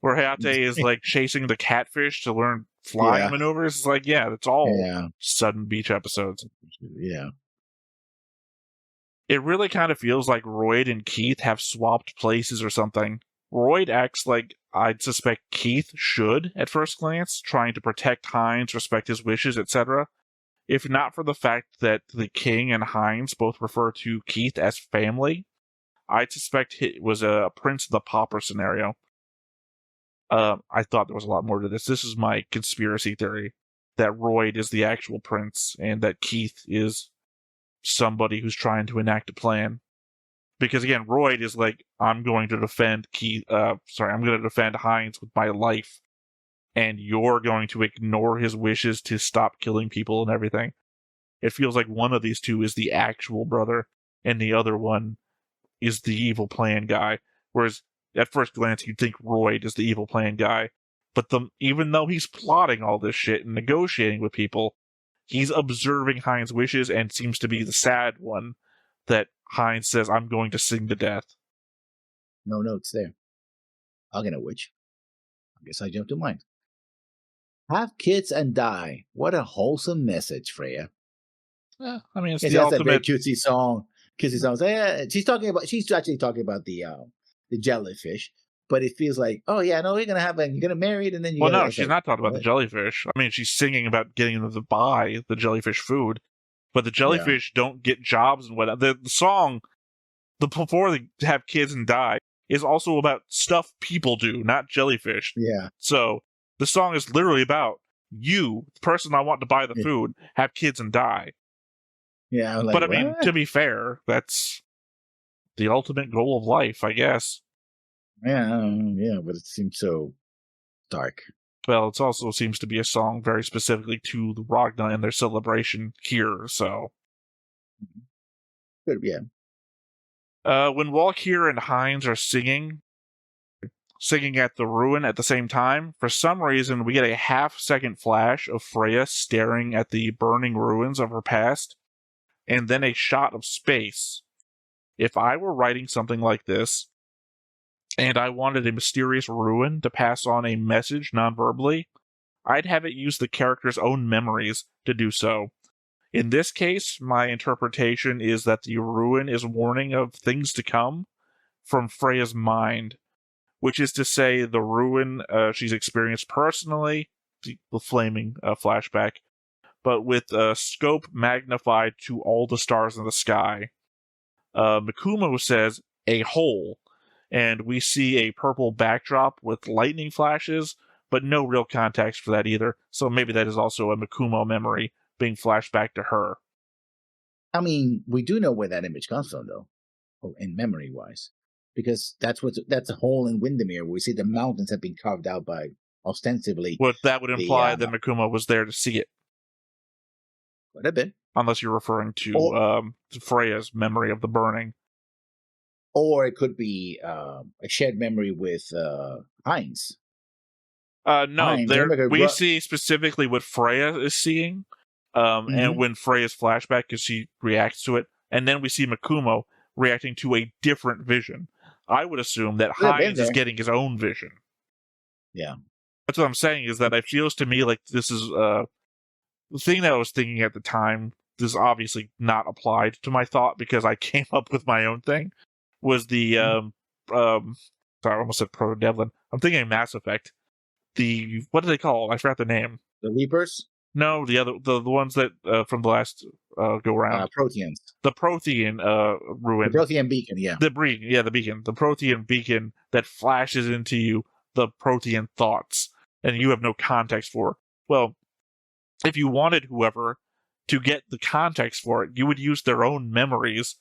Hayate is like chasing the catfish to learn flying maneuvers. It's like, it's all sudden beach episodes. Yeah. It really kind of feels like Royd and Keith have swapped places or something. Royd acts like I'd suspect Keith should at first glance, trying to protect Hines, respect his wishes, etc. If not for the fact that the King and Hines both refer to Keith as family, I'd suspect it was a Prince of the Pauper scenario. I thought there was a lot more to this. This is my conspiracy theory, that Royd is the actual prince and that Keith is somebody who's trying to enact a plan. Because again, Royd is like, I'm going to defend I'm going to defend Hines with my life. And you're going to ignore his wishes to stop killing people and everything. It feels like one of these two is the actual brother, and the other one is the evil plan guy. Whereas, at first glance, you'd think Royd is the evil plan guy. But even though he's plotting all this shit and negotiating with people, he's observing Hines' wishes and seems to be the sad one that Hines says, I'm going to sing to death. No notes there. I'll get a witch. I guess I jumped to mine. Have kids and die. What a wholesome message, Freya. Yeah, I mean, it's the ultimate. That's a very cutesy song. She's actually talking about the jellyfish, but it feels like, oh yeah, no, you're gonna marry it, and then you. Well, no, she's not talking about the jellyfish. I mean, she's singing about getting them to buy the jellyfish food, but the jellyfish don't get jobs and whatnot. The song, before they have kids and die, is also about stuff people do, not jellyfish. Yeah. So the song is literally about you, the person I want to buy the food, have kids and die. Yeah, like, but I mean, to be fair, that's the ultimate goal of life, I guess. Yeah, but it seems so dark. Well, it also seems to be a song very specifically to the Ragna and their celebration here, so. Good, yeah. When Walkir and Heinz are singing at the ruin at the same time, for some reason we get a half-second flash of Freya staring at the burning ruins of her past, and then a shot of space. If I were writing something like this, and I wanted a mysterious ruin to pass on a message non-verbally, I'd have it use the character's own memories to do so. In this case, my interpretation is that the ruin is warning of things to come from Freya's mind, which is to say the ruin she's experienced personally, the flaming flashback, but with scope magnified to all the stars in the sky. Mikumo says, a hole, and we see a purple backdrop with lightning flashes, but no real context for that either, so maybe that is also a Mikumo memory being flashed back to her. I mean, we do know where that image comes from, though, in memory-wise, because that's a hole in Windermere where we see the mountains have been carved out by, ostensibly... Well, that would imply that Mikumo was there to see it. Could have been. Unless you're referring to Freya's memory of the burning. Or it could be a shared memory with Heinz. No, we see specifically what Freya is seeing, and when Freya's flashback, because she reacts to it, and then we see Mikumo reacting to a different vision. I would assume that Heinz is getting his own vision. Yeah. That's what I'm saying, is that it feels to me like this is the thing that I was thinking at the time. This is obviously not applied to my thought because I came up with my own thing. Was the sorry, I almost said Proto Devlin. I'm thinking Mass Effect. What do they call it? I forgot the name. The Reapers? No, the ones that from the last go round. Proteans. The Prothean ruin. The Prothean beacon, yeah. The beacon. The Prothean beacon that flashes into you the Prothean thoughts, and you have no context for. Well, if you wanted whoever to get the context for it, you would use their own memories,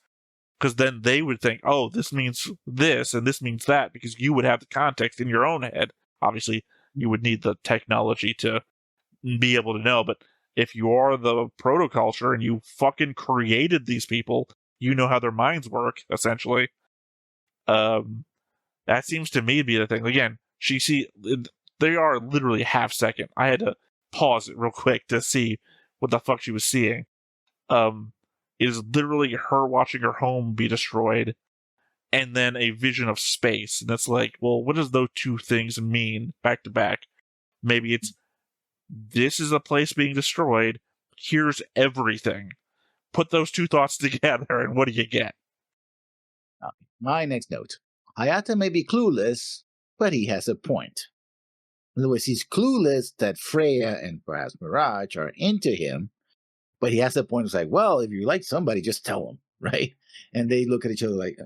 because then they would think, oh, this means this and this means that, because you would have the context in your own head. Obviously, you would need the technology to be able to know, but if you are the protoculture and you fucking created these people, you know how their minds work, essentially. That seems to me to be the thing. Again, they are literally half second. I had to pause it real quick to see what the fuck she was seeing. It is literally her watching her home be destroyed, and then a vision of space. And it's like, well, what does those two things mean back to back? Maybe it's, this is a place being destroyed, here's everything. Put those two thoughts together, and what do you get? My next note. Hayata may be clueless, but he has a point. In other words, he's clueless that Freya and perhaps Mirage are into him, but he has a point. It's like, well, if you like somebody, just tell them, right? And they look at each other like...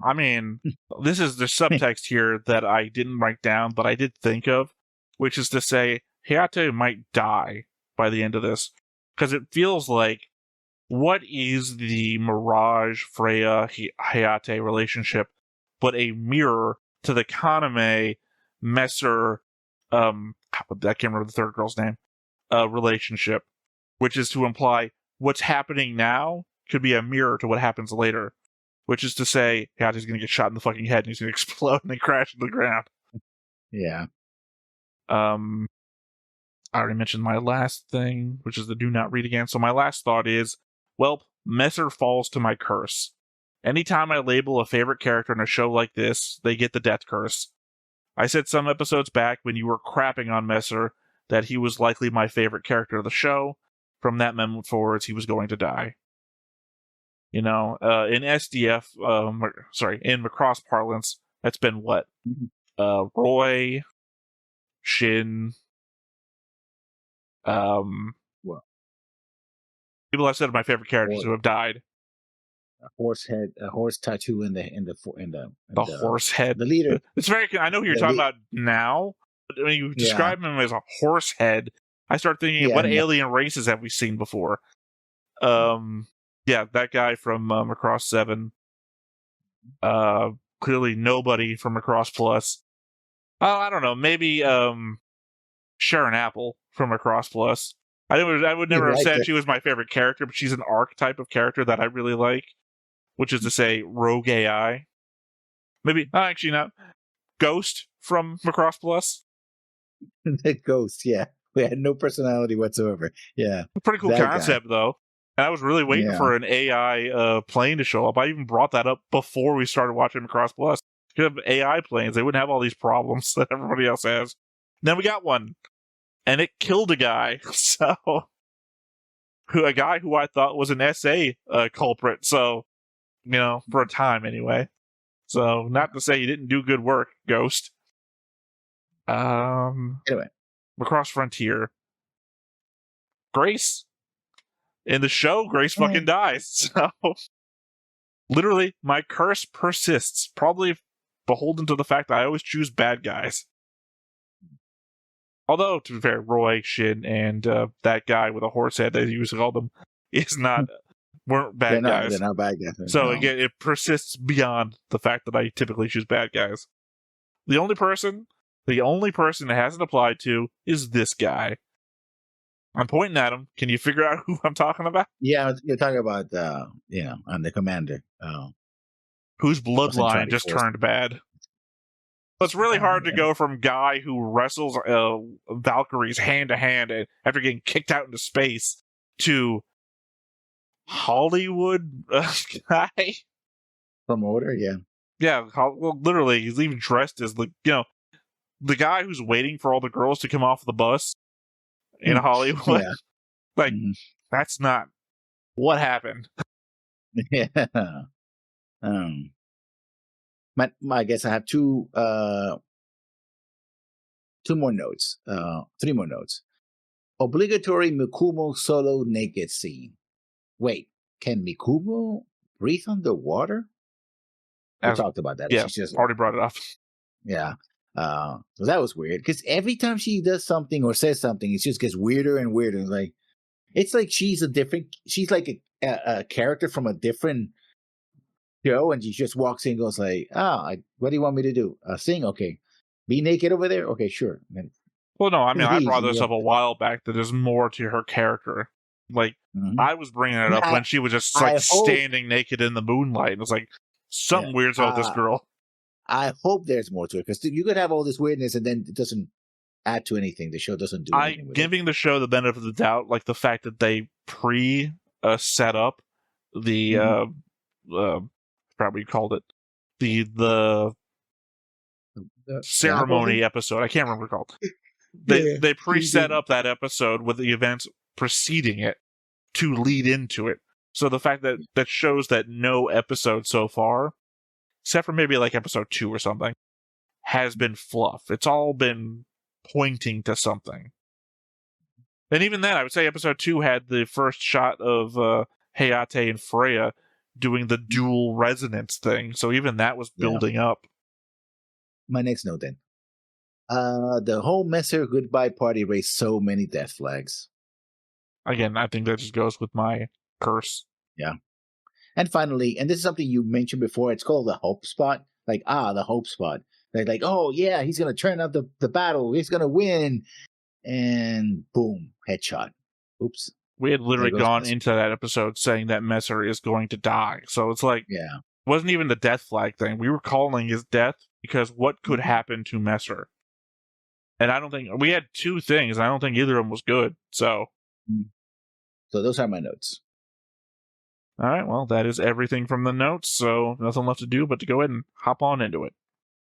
I mean, this is the subtext here that I didn't write down, but I did think of, which is to say, Hayate might die by the end of this. Because it feels like, what is the Mirage, Freya, Hayate relationship but a mirror to the Kaname, Messer, I can't remember the third girl's name, relationship, which is to imply what's happening now could be a mirror to what happens later, which is to say, Hayate's going to get shot in the fucking head and he's going to explode and then crash to the ground. Yeah. I already mentioned my last thing, which is the do not read again. So my last thought is, well, Messer falls to my curse. Anytime I label a favorite character in a show like this, they get the death curse. I said some episodes back when you were crapping on Messer that he was likely my favorite character of the show. From that moment forwards, he was going to die. You know, in SDF, in Macross parlance, that's been what? Roy, Shin, what? People I've said are my favorite characters who have died. A horse tattoo in the horse head. The leader. It's very. I know who you're talking about now, but when you describe him as a horse head, I start thinking, what alien races have we seen before? Yeah, that guy from Macross 7. Clearly nobody from Macross Plus. I don't know. Maybe Sharon Apple from Macross Plus. I would never have said she was my favorite character, but she's an archetype of character that I really like, which is to say, rogue AI. Maybe actually not. Ghost from Macross Plus. The ghost, yeah. We had no personality whatsoever. Yeah. Pretty cool concept, though. And I was really waiting for an AI plane to show up. I even brought that up before we started watching Macross Plus. If you have AI planes, they wouldn't have all these problems that everybody else has. Then we got one, and it killed a guy. So, a guy who I thought was an SA culprit. So, for a time anyway. So, not to say you didn't do good work, Ghost. Anyway, Macross Frontier. Grace. In the show, Grace fucking dies. So, literally, my curse persists. Probably beholden to the fact that I always choose bad guys. Although, to be fair, Roy, Shin, and that guy with a horse head, they usually call them, weren't bad guys. They're not bad guys. So, again, it persists beyond the fact that I typically choose bad guys. The only person it hasn't applied to is this guy. I'm pointing at him. Can you figure out who I'm talking about? Yeah, you're talking about, I'm the commander. Whose bloodline just turned bad. It's really hard to go from guy who wrestles Valkyries hand to hand after getting kicked out into space to Hollywood guy. Promoter, yeah. Yeah, well, literally, he's even dressed as the guy who's waiting for all the girls to come off the bus in Hollywood. Yeah. That's not what happened. Yeah. I guess I have two more notes. 3 more notes. Obligatory Mikumo solo naked scene. Wait, can Mikumo breathe underwater? We talked about that. Yeah, she just already brought it up. Yeah. So that was weird because every time she does something or says something, it just gets weirder and weirder. Like it's like she's like a character from a different show, and she just walks in and goes like, what do you want me to do? Sing? Okay. Be naked over there? Okay, sure. Well, no, I mean, I brought this up a while back that there's more to her character. Like, I was bringing it up when she was just like standing naked in the moonlight. It was like, something weird's about this girl. I hope there's more to it because you could have all this weirdness and then it doesn't add to anything. The show doesn't do anything. Giving the show the benefit of the doubt, like the fact that they set up the probably called it the ceremony episode. I can't remember what it's called. They pre-set up that episode with the events preceding it to lead into it. So the fact that shows that no episode so far, except for maybe like episode 2 or something, has been fluff. It's all been pointing to something. And even then, I would say episode 2 had the first shot of Hayate and Freya doing the dual resonance thing. So even that was building up. My next note then. The whole Messer goodbye party raised so many death flags. Again, I think that just goes with my curse. Yeah. And finally, and this is something you mentioned before, it's called the hope spot. Like, the hope spot. Like, oh yeah, he's gonna turn out the battle, he's gonna win. And boom, headshot. Oops. We had literally gone into that episode saying that Messer is going to die. So it's like, it wasn't even the death flag thing. We were calling his death because what could happen to Messer? And I don't think we had 2 things. And I don't think either of them was good. So those are my notes. All right. Well, that is everything from the notes. So nothing left to do but to go ahead and hop on into it.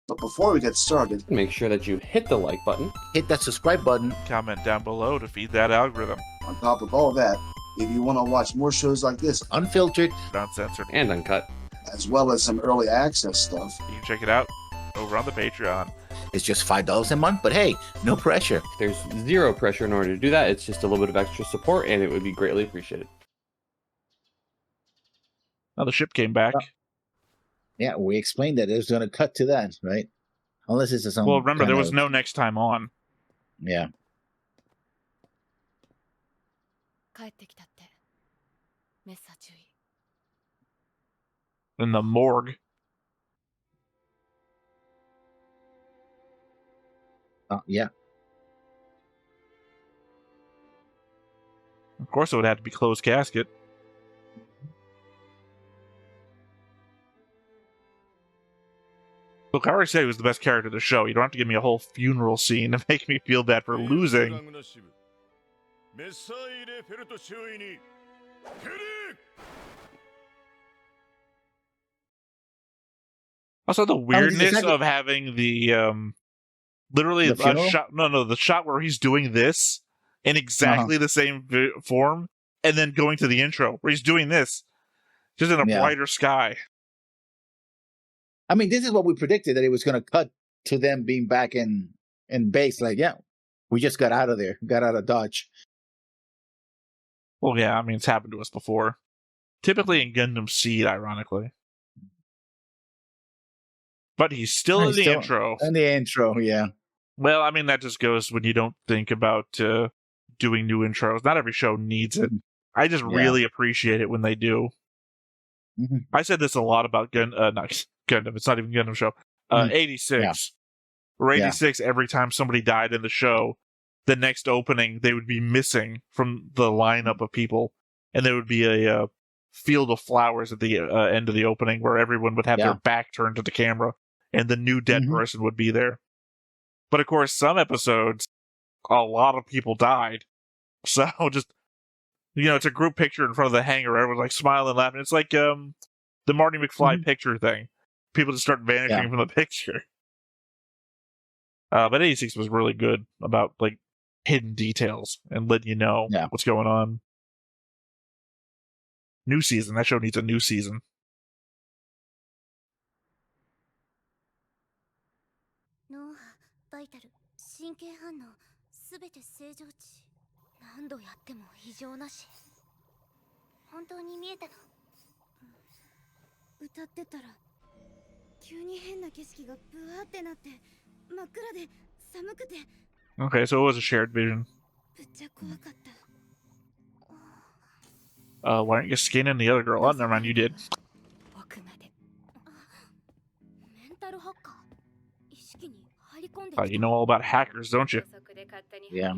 But before we get started, make sure that you hit the like button, hit that subscribe button, comment down below to feed that algorithm. On top of all that, if you want to watch more shows like this, unfiltered, uncensored, and uncut, as well as some early access stuff, you can check it out over on the Patreon. It's just $5 a month, but hey, no pressure. There's zero pressure in order to do that. It's just a little bit of extra support, and it would be greatly appreciated. Now the ship came back. Yeah, we explained that it was going to cut to that, right? Unless it's some. Well, remember, there was no next time on. Yeah. In the morgue. Yeah. Of course, it would have to be closed casket. Look, I already said he was the best character of the show. You don't have to give me a whole funeral scene to make me feel bad for losing. Also, the weirdness of having the literally the a shot. No, the shot where he's doing this in exactly the same form, and then going to the intro where he's doing this, just in a brighter sky. I mean, this is what we predicted, that it was going to cut to them being back in base. Like, yeah, we just got out of there, got out of Dodge. Well, yeah, I mean, it's happened to us before. Typically in Gundam Seed, ironically. But he's still in the intro. In the intro, yeah. Well, I mean, that just goes when you don't think about doing new intros. Not every show needs it. I just really appreciate it when they do. Mm-hmm. I said this a lot about not Gundam. It's not even Gundam show. 86. Yeah. Or 86, every time somebody died in the show, the next opening, they would be missing from the lineup of people. And there would be a field of flowers at the end of the opening where everyone would have their back turned to the camera. And the new dead person would be there. But of course, some episodes, a lot of people died. So just, it's a group picture in front of the hangar. Everyone's like smiling, laughing. It's like the Marty McFly picture thing. People just start vanishing from the picture. But 86 was really good about like hidden details and letting you know what's going on. New season. That show needs a new season. Okay, so it was a shared vision. Why aren't you scanning the other girl? Oh, never mind, you did. You know all about hackers, don't you? Yeah.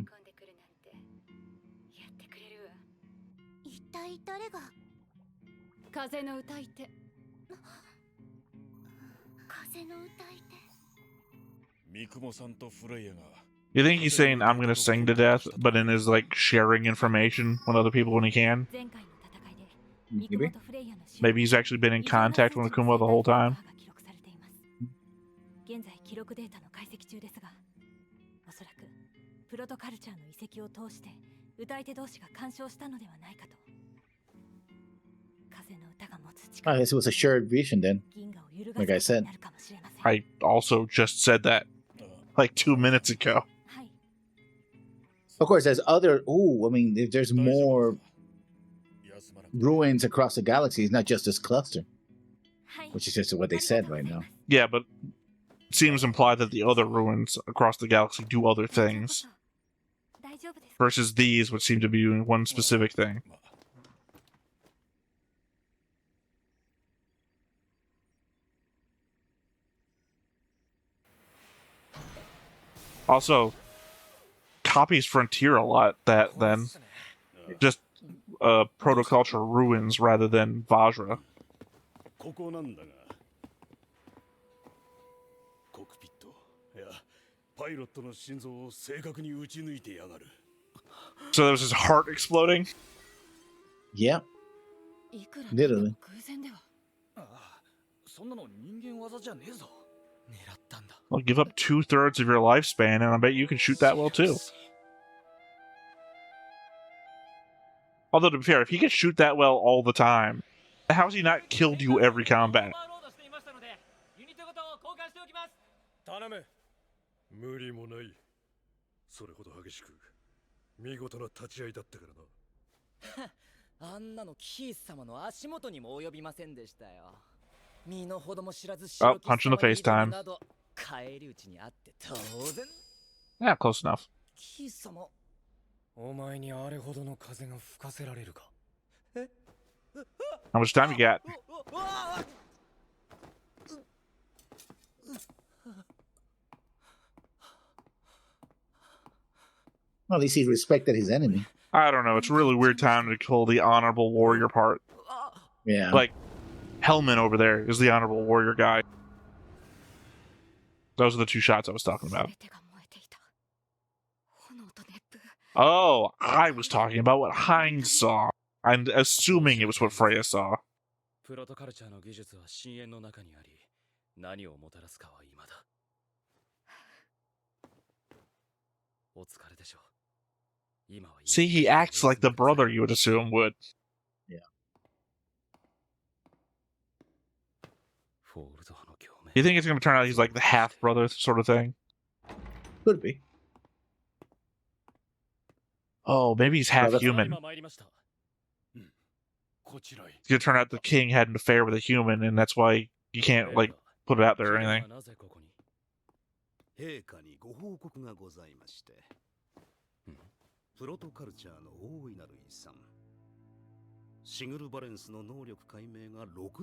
You think he's saying I'm gonna sing to death, but in his like sharing information with other people when he can? Maybe he's actually been in contact with Akuma the whole time. I guess it was a shared vision then. Like I said. I also just said that like 2 minutes ago. Of course, there's other... I mean, if there's more ruins across the galaxy, it's not just this cluster. Which is just what they said right now. Yeah, but it seems implied that the other ruins across the galaxy do other things. Versus these, which seem to be doing one specific thing. Also, copies Frontier a lot, that then. Just protoculture ruins rather than Vajra. So there was his heart exploding? Yeah. Literally. Well, give up 2/3 of your lifespan, and I bet you can shoot that well too. Although, to be fair, if he can shoot that well all the time, how has he not killed you every combat? Oh, punch in the face time. Yeah, close enough. How much time you got? Well, at least he respected his enemy. I don't know. It's a really weird time to pull the honorable warrior part. Yeah. Like, Hellman over there is the honorable warrior guy. Those are the two shots I was talking about. Oh, I was talking about what Heinz saw. I'm assuming it was what Freya saw. See, he acts like the brother you would assume would. Yeah. You think it's going to turn out he's like the half-brother sort of thing? Could be. Oh, maybe he's half-human. It's going to turn out the king had an affair with a human, and that's why you can't, like, put it out there or anything.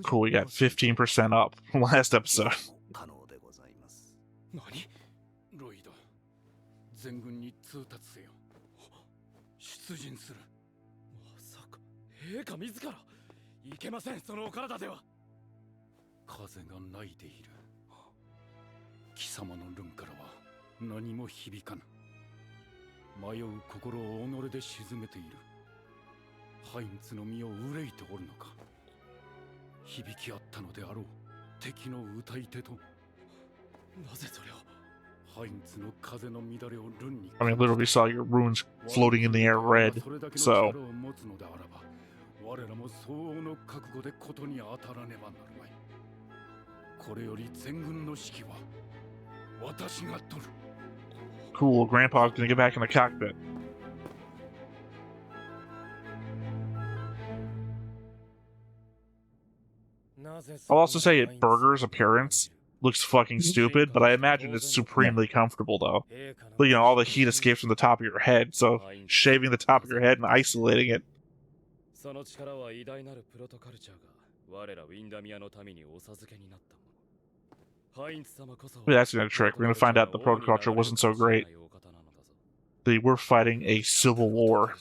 Cool, we got 15% up from last episode. I mean, literally saw your runes floating in the air red, so... Cool, Grandpa's gonna get back in the cockpit. I'll also say it, Burger's appearance looks fucking stupid, but I imagine it's supremely comfortable, though. But, you know, all the heat escapes from the top of your head, so shaving the top of your head and isolating it. That's gonna trick. We're gonna find out the protoculture wasn't so great. They were fighting a civil war.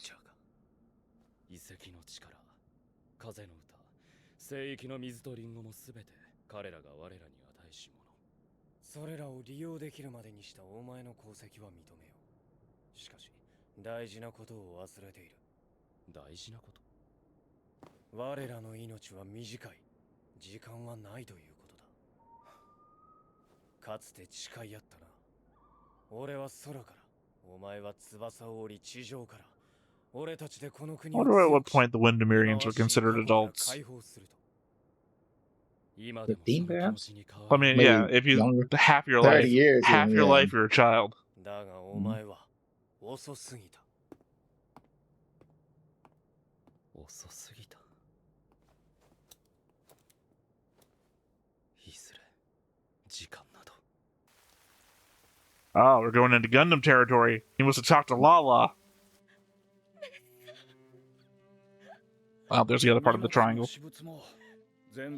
I wonder at what point the Windemirians were considered adults. 15, perhaps? I mean, Maybe yeah, if you younger. half your 30 life, years, half your yeah. life you're a child. Oh, we're going into Gundam territory. He must have talked to Lala. Oh, there's the other part of the triangle. Get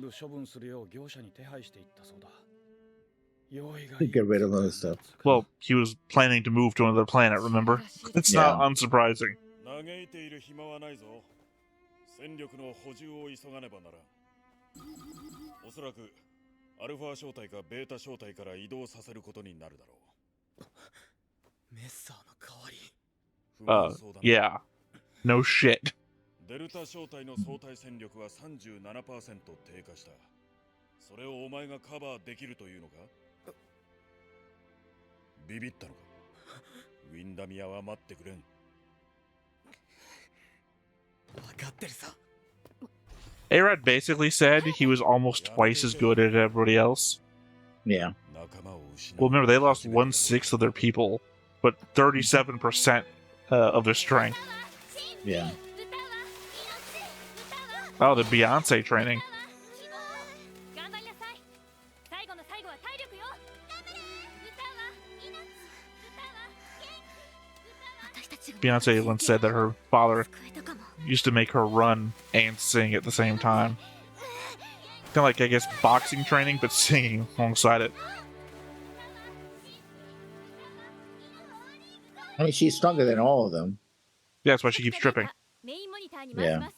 rid of other stuff. Well, he was planning to move to another planet, remember? It's not unsurprising. Yeah. No shit. Arad basically said he was almost twice as good as everybody else. Yeah. Well, remember, they lost 1/6 of their people, but 37% of their strength. Yeah. Oh, the Beyonce training. Beyonce once said that her father used to make her run and sing at the same time. Kind of like, I guess, boxing training, but singing alongside it. I mean, she's stronger than all of them. Yeah, that's why she keeps tripping. Yeah.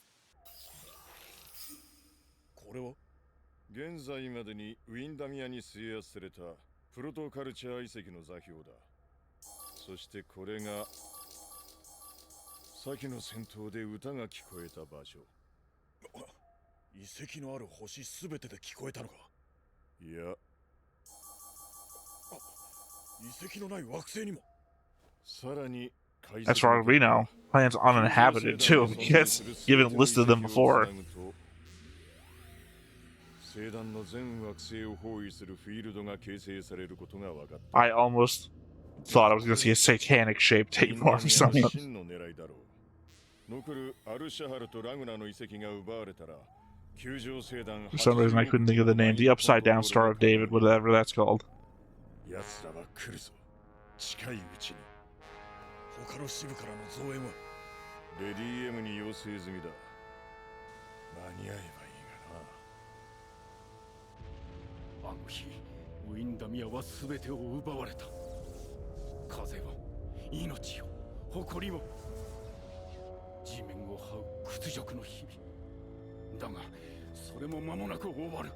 これは現在までにウィンダミアに制圧されたプロトカルチャー遺跡の座標だ。そしてこれが先の戦闘で歌が聞こえた場所。遺跡のある星すべてで聞こえたのか。いや、遺跡のない惑星にも。さらに As far as we know, planet's uninhabited too. Yes, you haven't listed them before. 星団の全惑星を包囲するフィールドが形成されることが分かった。 I almost thought I was going to see a satanic shaped tapeworm or something. 残るアルシャハルとラグナの遺跡が奪われたら、救助星団 For some reason, I couldn't think of the name. The Upside Down Star of David, whatever that's called. 奴らは来るぞ。近いうちに。他の支部からの増援はレディ M に要請済みだ。間に合えばいいがな。あの日、ウィンダミアは全てを奪われた。風も、命よ、誇りも。地面を這う屈辱の日々。だが、それも間もなく終わる。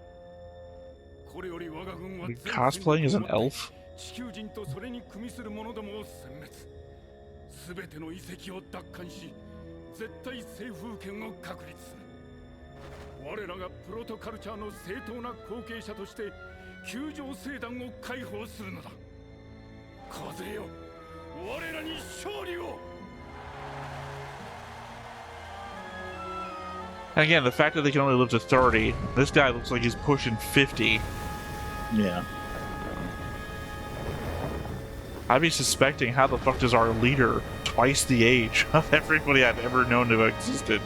これより我が軍は Cosplaying as an elf? 地球人とそれに組みする者どもを殲滅。すべての遺跡を奪還し、絶対制風権を確立する。我らがプロトカルチャーの正当な後継者として救助星団を解放するのだ。風よ、我らに勝利を。 Again, the fact that they can only live to 30, this guy looks like he's pushing 50. Yeah. I'd be suspecting how the fuck does our leader twice the age of everybody I've ever known to have existed?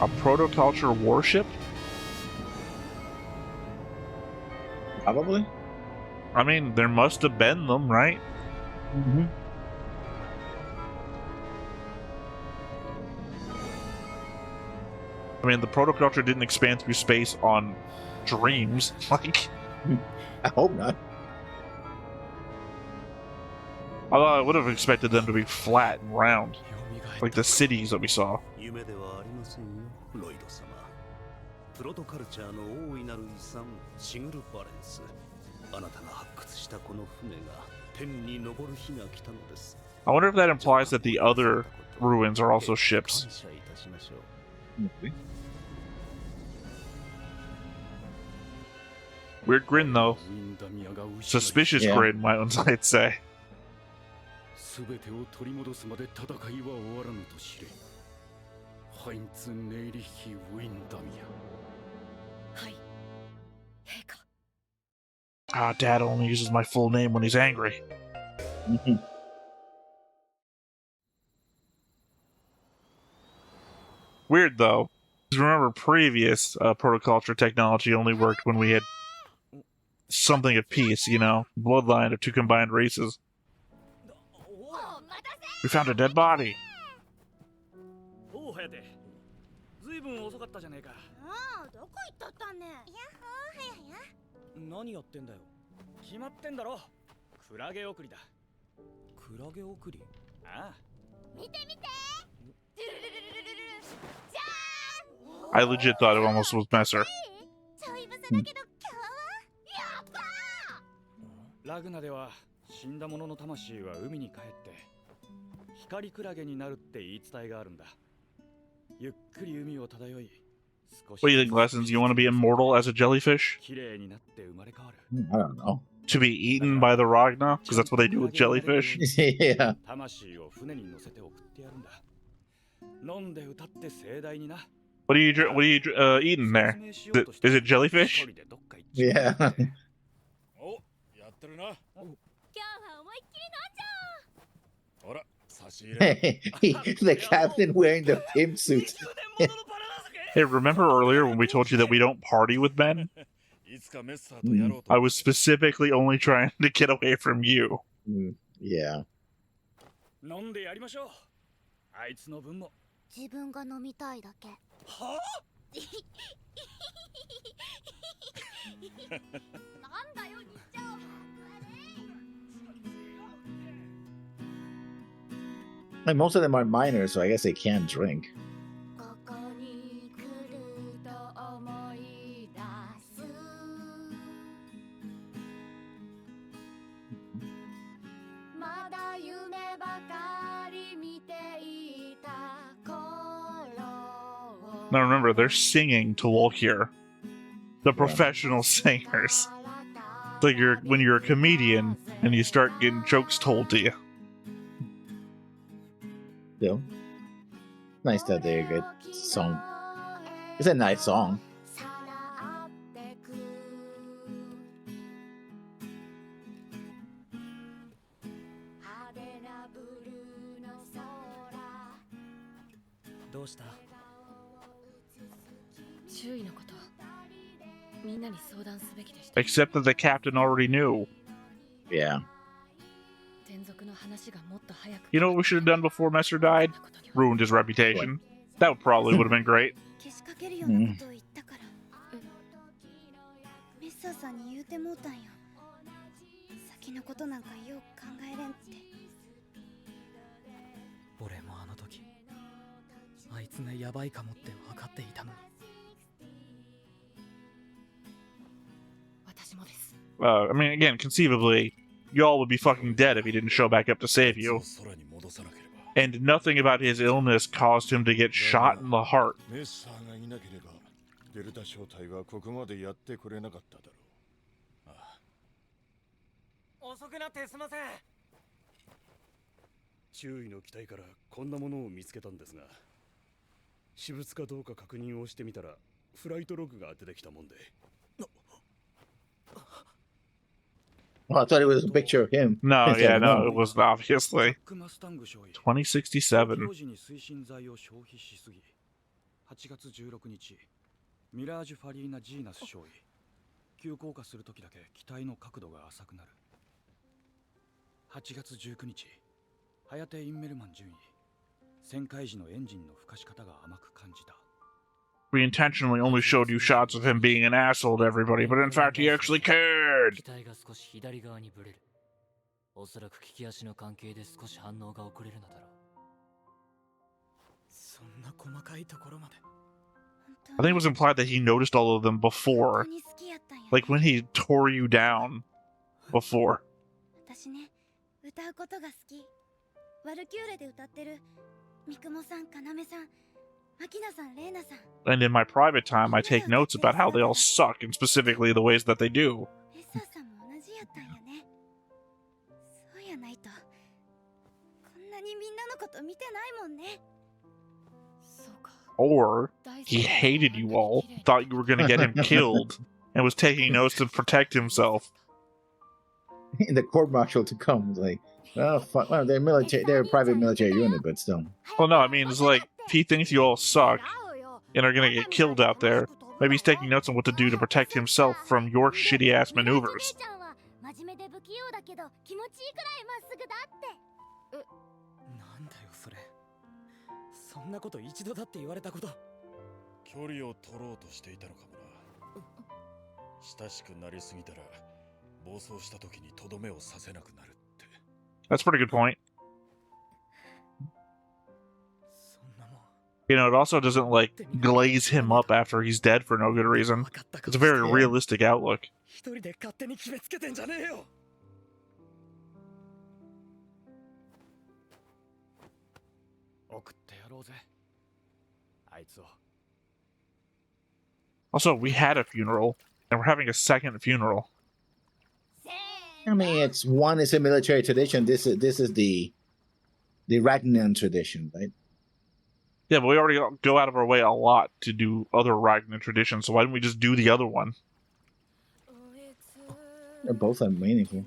A protoculture warship? Probably. I mean, there must have been them, right? Mm-hmm. I mean, the protoculture didn't expand through space on dreams. Like, I hope not. although I would have expected them to be flat and round, like the cities that we saw. ロイド様、プロトカルチャーの大いなる遺産シグルバレンス。あなたが発掘したこの船が天に昇る日が来たのです。 I wonder if that implies that the other ruins are also ships. Weird grin, though. Suspicious grin, I'd say. すべてを取り戻すまで戦いは終わらぬと知れ。ハインツ・ネイリヒ・ウィンダミア。はい。陛下。 Ah, Dad only uses my full name when he's angry. Weird, though. Remember, previous protoculture technology only worked when we had something of peace, you know? Bloodline of two combined races. We found a dead body. ずいぶん遅かったじゃねえか。ああ、どこ行っとったんね。やっほー、はやや。何やってんだよ。決まってんだろ。クラゲ送りだ。クラゲ送り？ああ。見て見て。じゃーん。 I legit thought it almost was Messer. ちょいぶさだけど今日はやばー。ラグナでは死んだ者の魂は海に帰って光クラゲになるって言い伝えがあるんだ。ゆっくり海を漂い。 What do you think, Lessons? You want to be immortal as a jellyfish? 綺麗になって生まれ変わる。 I don't know. To be eaten by the Ragna? Because that's what they do with jellyfish? Yeah. 魂を船に乗せて送ってやるんだ。飲んで歌って盛大にな。 What are you eating there? Is it jellyfish? Yeah. お、やってるな。今日は思いっきり飲んじゃおう。ほら、差し入れ。 The captain wearing the pimp suit. Hey, remember earlier when we told you that we don't party with men? I was specifically only trying to get away from you. Yeah. 飲んでやりましょう。あいつの分も。自分が飲みたいだけ。はあ？ Like most of them are minors, so I guess they can drink. Now remember, they're singing to Wolkir. The professional singers. It's like when you're a comedian and you start getting jokes told to you. Still, nice that they're a good song. It's a nice song. Except that the captain already knew. Yeah. You know what we should have done before Messer died? Ruined his reputation. That probably would have been great. I mean, again, conceivably, y'all would be fucking dead if he didn't show back up to save you. And nothing about his illness caused him to get shot in the heart. Well, I thought it was a picture of him. No, yeah, no, it wasn't, obviously. 2067. 8月16日、ミラージュファリーナ・ジーナス少尉。急降下するときだけ機体の角度が浅くなる。8月19日、ハヤテ・インメルマン准尉。旋回時のエンジンの吹かし方が甘く感じた。We intentionally only showed you shots of him being an asshole to everybody, but in fact he actually cared! 機体が少し左側にブレる。おそらく利き足の関係で少し反応が遅れるのだろう。そんな細かいところまで。I think it was implied that he noticed all of them before. Like when he tore you down before. 私ね、歌うことが好き。ワルキューレで歌ってる三雲さん、要さん、牧野さん、レイナさん。And in my private time, I take notes about how they all suck, and specifically the ways that they do. エッサーさんも同じやったんやね。そうやないと、こんなにみんなのこと見てないもんね。Or he hated you all, thought you were going to get him killed, and was taking notes to protect himself. In the court martial to come, like, oh fuck, well, they're military, they're a private military unit, but still. Well, no, I mean, it's like, if he thinks you all suck and are going to get killed out there, maybe he's taking notes on what to do to protect himself from your shitty-ass maneuvers. そんなこと一度だって言われたこと。距離を取ろうとしていたのかもな。親しくなりすぎたら暴走した時にとどめをさせなくなるって。That's a pretty good point. You know, it also doesn't, like, glaze him up after he's dead for no good reason. It's a very realistic outlook. 一人で勝手に決めつけてんじゃねえよ。Also, we had a funeral, and we're having a second funeral. I mean, it's one is a military tradition. This is the Ragnan tradition, right? Yeah, but we already go out of our way a lot to do other Ragnar traditions, so why didn't we just do the other one? They're both meaningful.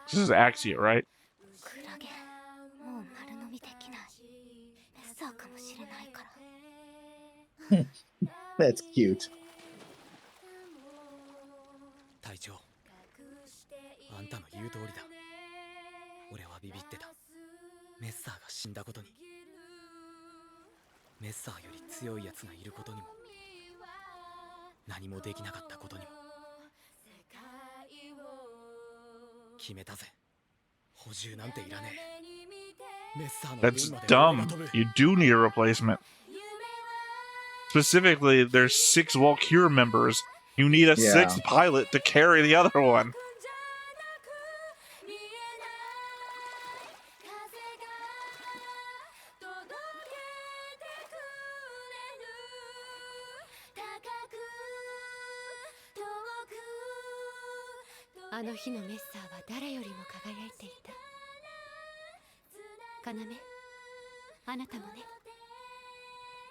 This is Axia, right? ザーかもしれないから。That's cute. 隊長、あんたの言う通りだ。俺はビビってた。メッサーが死んだことに。メッサーより強いやつがいることにも、何もできなかったことにも。決めたぜ。補充なんていらねえ。メッサーの That's 分まで dumb. You do need a replacement. Specifically, there's 6 Valkyrie members. You need a Yeah. 6th pilot to carry the other one.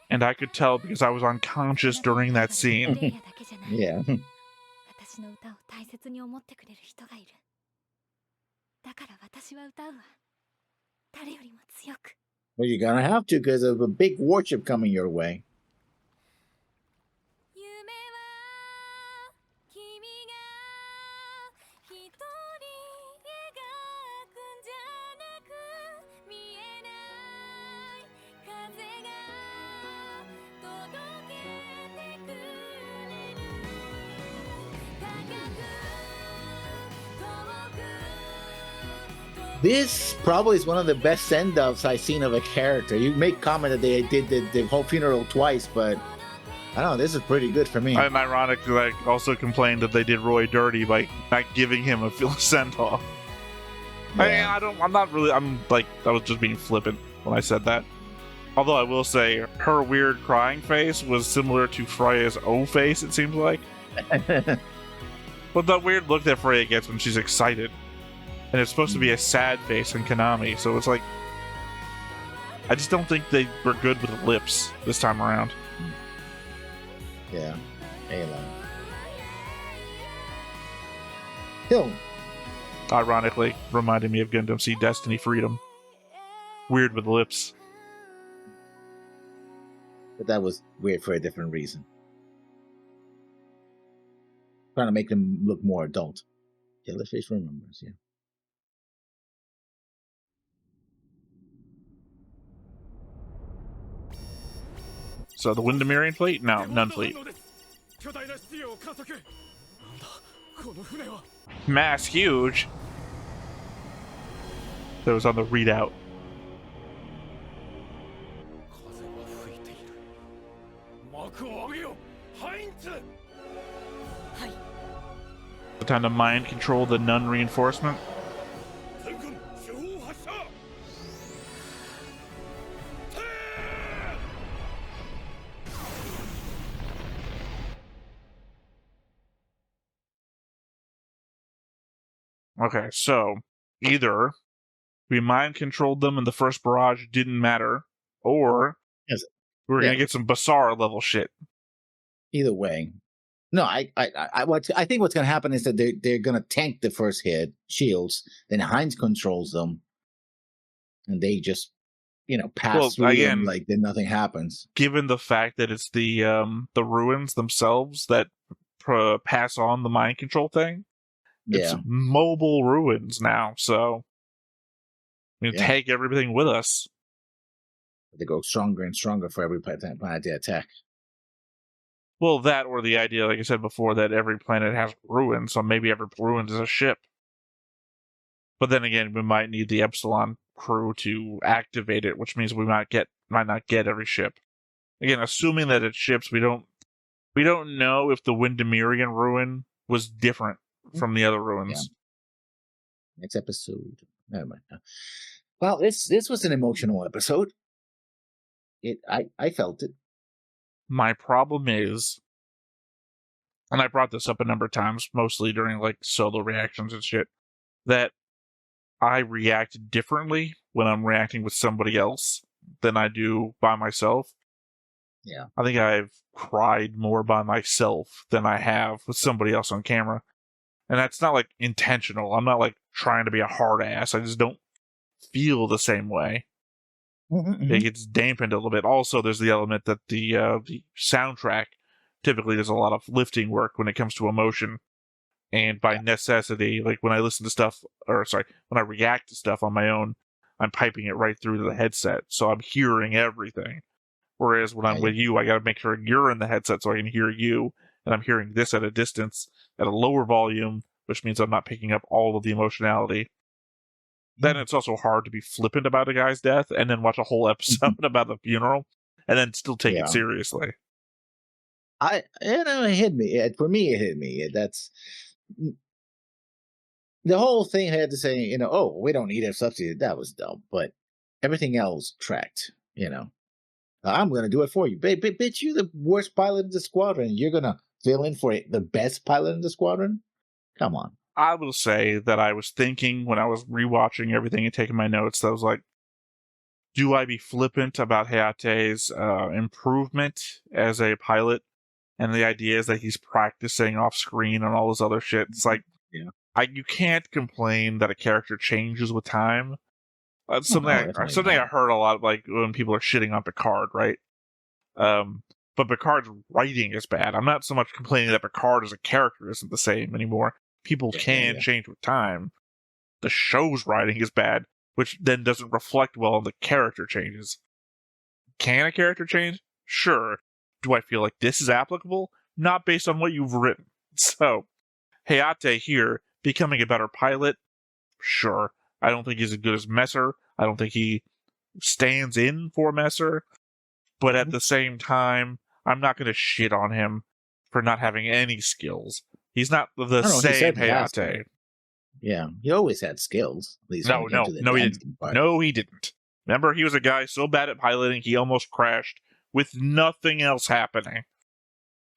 And I could tell because I was unconscious during that scene. Yeah. 私の歌を大切に思ってくれる人がいる。だから私は歌うわ。誰よりも強く。Well, you're gonna have to because of a big warship coming your way. 'This probably is one of the best send-offs I've seen of a character. You make comment that they did the whole funeral twice, but I don't know, this is pretty good for me. And ironically, I also complained that they did Roy dirty by not giving him a send-off. Yeah. I was just being flippant when I said that. Although I will say, her weird crying face was similar to Freya's O face, it seems like. But the weird look that Freya gets when she's excited. And it's supposed to be a sad face in Konami, so it's like... I just don't think they were good with the lips this time around. Yeah. Halo. Hill. Ironically, reminded me of Gundam Seed Destiny Freedom. Weird with lips. But that was weird for a different reason. Trying to make them look more adult. Jellyfish Remembers, yeah. So the Windemirian fleet? No, none fleet. Mass huge. That was on the readout. The time to mind control the nun reinforcement. Okay, so either we mind controlled them and the first barrage didn't matter, or we're gonna get some Basara level shit. Either way. No, I think what's gonna happen is that they're gonna tank the first hit, shields, then Heinz controls them, and they just pass through them like then nothing happens. Given the fact that it's the ruins themselves that pass on the mind control thing. It's mobile ruins now, so we take everything with us. They go stronger and stronger for every planet they attack. Well, that or the idea, like I said before, that every planet has ruins, so maybe every ruin is a ship. But then again, we might need the Epsilon crew to activate it, which means we might not get every ship. Again, assuming that it's ships, we don't know if the Windemirian ruin was different from the other ruins. Yeah. Next episode. Never mind. Well, this was an emotional episode. I felt it. My problem is, and I brought this up a number of times, mostly during like solo reactions and shit, that I react differently when I'm reacting with somebody else than I do by myself. Yeah. I think I've cried more by myself than I have with somebody else on camera. And that's not like intentional. I'm not like trying to be a hard ass. I just don't feel the same way. It gets dampened a little bit. Also, there's the element that the soundtrack typically does a lot of lifting work when it comes to emotion. And by necessity, like when I listen to stuff, when I react to stuff on my own, I'm piping it right through to the headset. So I'm hearing everything. Whereas when I'm with you, I got to make sure you're in the headset so I can hear you. And I'm hearing this at a distance at a lower volume, which means I'm not picking up all of the emotionality. Then it's also hard to be flippant about a guy's death and then watch a whole episode about the funeral and then still take it seriously. It hit me. For me, it hit me. That's the whole thing had to say, oh, we don't need a substitute. That was dumb. But everything else tracked, I'm going to do it for you. Bitch, you're the worst pilot in the squadron. You're going to fill in for the best pilot in the squadron? Come on. I will say that I was thinking when I was rewatching everything and taking my notes, that I was like, do I be flippant about Hayate's improvement as a pilot? And the idea is that he's practicing off screen and all this other shit. It's like, you can't complain that a character changes with time. That's something I heard a lot, like when people are shitting on Picard, right? But Picard's writing is bad. I'm not so much complaining that Picard as a character isn't the same anymore. People can change with time. The show's writing is bad, which then doesn't reflect well on the character changes. Can a character change? Sure. Do I feel like this is applicable? Not based on what you've written. So, Hayate here, becoming a better pilot? Sure. I don't think he's as good as Messer. I don't think he stands in for Messer. But at the same time, I'm not going to shit on him for not having any skills. He's not the same Hayate. Yeah, he always had skills. At least no, he didn't. No, he didn't. Remember, he was a guy so bad at piloting, he almost crashed with nothing else happening.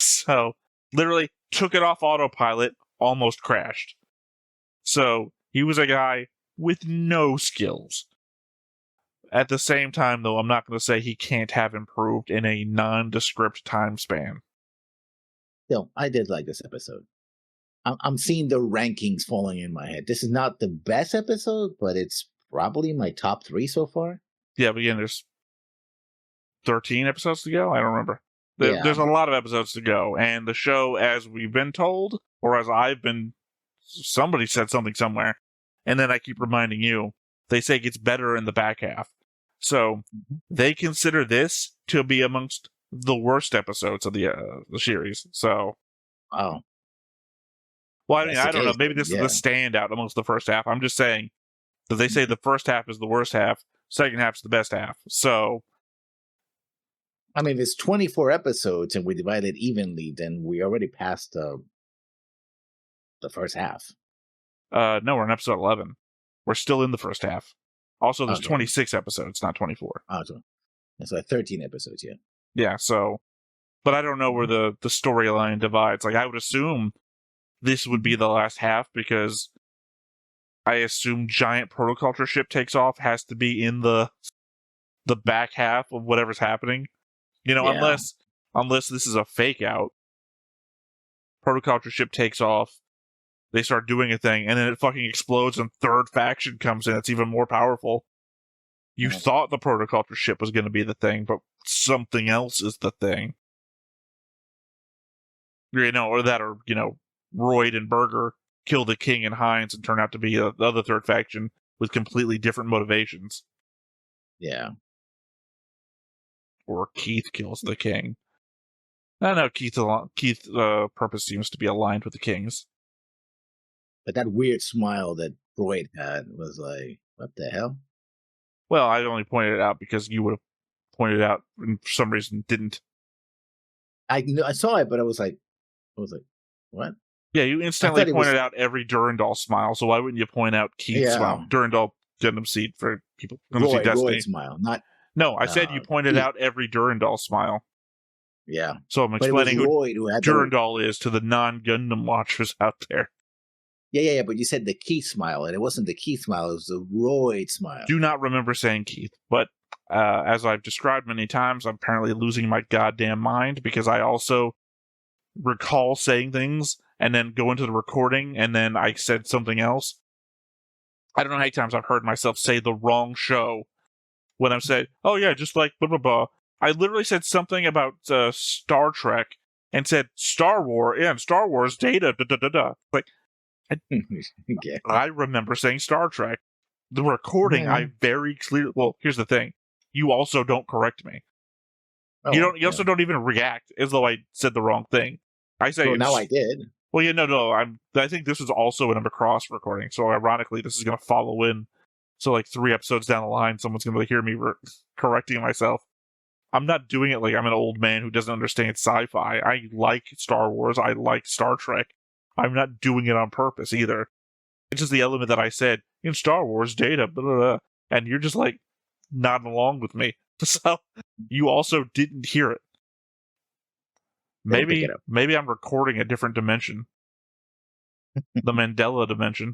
So, literally, took it off autopilot, almost crashed. So, he was a guy with no skills. At the same time, though, I'm not going to say he can't have improved in a nondescript time span. Still, I did like this episode. I'm seeing the rankings falling in my head. This is not the best episode, but it's probably my top 3 so far. Yeah, but again, there's 13 episodes to go? I don't remember. There's a lot of episodes to go, and the show, as we've been told, or as somebody said something somewhere, and then I keep reminding you, they say it gets better in the back half. So, they consider this to be amongst the worst episodes of the series. So, wow. Well, I mean, I don't know. Maybe this is the standout amongst the first half. I'm just saying that they say the first half is the worst half, second half is the best half. So, I mean, it's 24 episodes and we divide it evenly, then we already passed the first half. No, we're in episode 11. We're still in the first half. Also, there's 26 episodes, not 24. So 13 episodes, yeah. Yeah, so, but I don't know where the storyline divides. Like, I would assume this would be the last half because I assume giant protoculture ship takes off has to be in the back half of whatever's happening. Unless this is a fake out. Protoculture ship takes off, they start doing a thing, and then it fucking explodes and third faction comes in. It's even more powerful. You thought the protoculture ship was going to be the thing, but something else is the thing. Royd and Berger kill the king and Hines and turn out to be the other third faction with completely different motivations. Yeah. Or Keith kills the king. I don't know, Keith's purpose seems to be aligned with the king's. But that weird smile that Royd had was like, what the hell? Well, I only pointed it out because you would have pointed it out and for some reason didn't. I saw it, but I was like, what? Yeah, you instantly pointed out every Durandal smile, so why wouldn't you point out Keith's smile? Durandal Gundam Seed for people. Royd smile, not... No, I said you pointed out every Durandal smile. Yeah. So I'm explaining who Durandal is to the non-Gundam watchers out there. Yeah, but you said the Keith smile, and it wasn't the Keith smile, it was the Royd smile. Do not remember saying Keith, but as I've described many times, I'm apparently losing my goddamn mind because I also recall saying things and then go into the recording and then I said something else. I don't know how many times I've heard myself say the wrong show when I'm saying, oh yeah, just like blah, blah, blah. I literally said something about Star Trek and said Star Wars, yeah, and Star Wars data, da da da da. Like, I remember saying Star Trek. The recording, I very clearly. Well, here's the thing: you also don't correct me. You also don't even react as though I said the wrong thing. I say, now I did. Well, yeah, no. I think this is also in a Macross recording. So ironically, this is going to follow in. So like 3 episodes down the line, someone's going to hear me correcting myself. I'm not doing it like I'm an old man who doesn't understand sci-fi. I like Star Wars. I like Star Trek. I'm not doing it on purpose either. It's just the element that I said in Star Wars data, blah, blah, blah, and you're just like nodding along with me. So you also didn't hear it. Maybe I'm recording a different dimension. The Mandela dimension.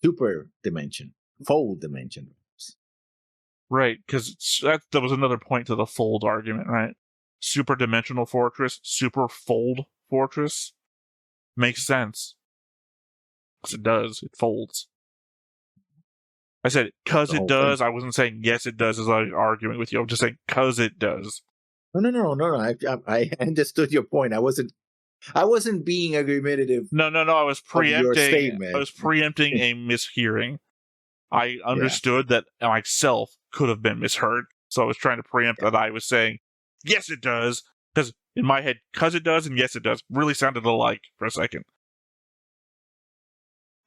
Super dimension. Fold dimension. Right, because that was another point to the fold argument, right? Super dimensional fortress, super fold fortress. Makes sense. Because it does. It folds. I said, because it does. I wasn't saying, yes, it does, as I was arguing with you. I'm just saying, because it does. No. I understood your point. I wasn't being argumentative. No. I was preempting. I was preempting a mishearing. I understood that myself could have been misheard, so I was trying to preempt that I was saying, yes, it does, because in my head, because it does and yes, it does really sounded alike for a second.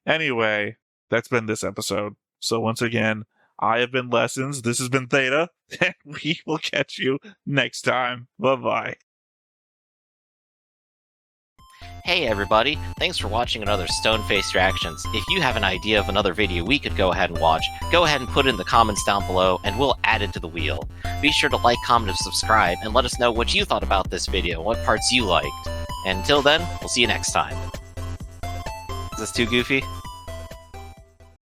Anyway, that's been this episode. So once again, I have been Lessons. This has been Theta, and we will catch you next time. Bye-bye. Hey everybody, thanks for watching another Stone-Faced Reactions. If you have an idea of another video we could go ahead and watch, go ahead and put it in the comments down below and we'll add it to the wheel. Be sure to like, comment, and subscribe, and let us know what you thought about this video, what parts you liked. And until then, we'll see you next time. Is this too goofy?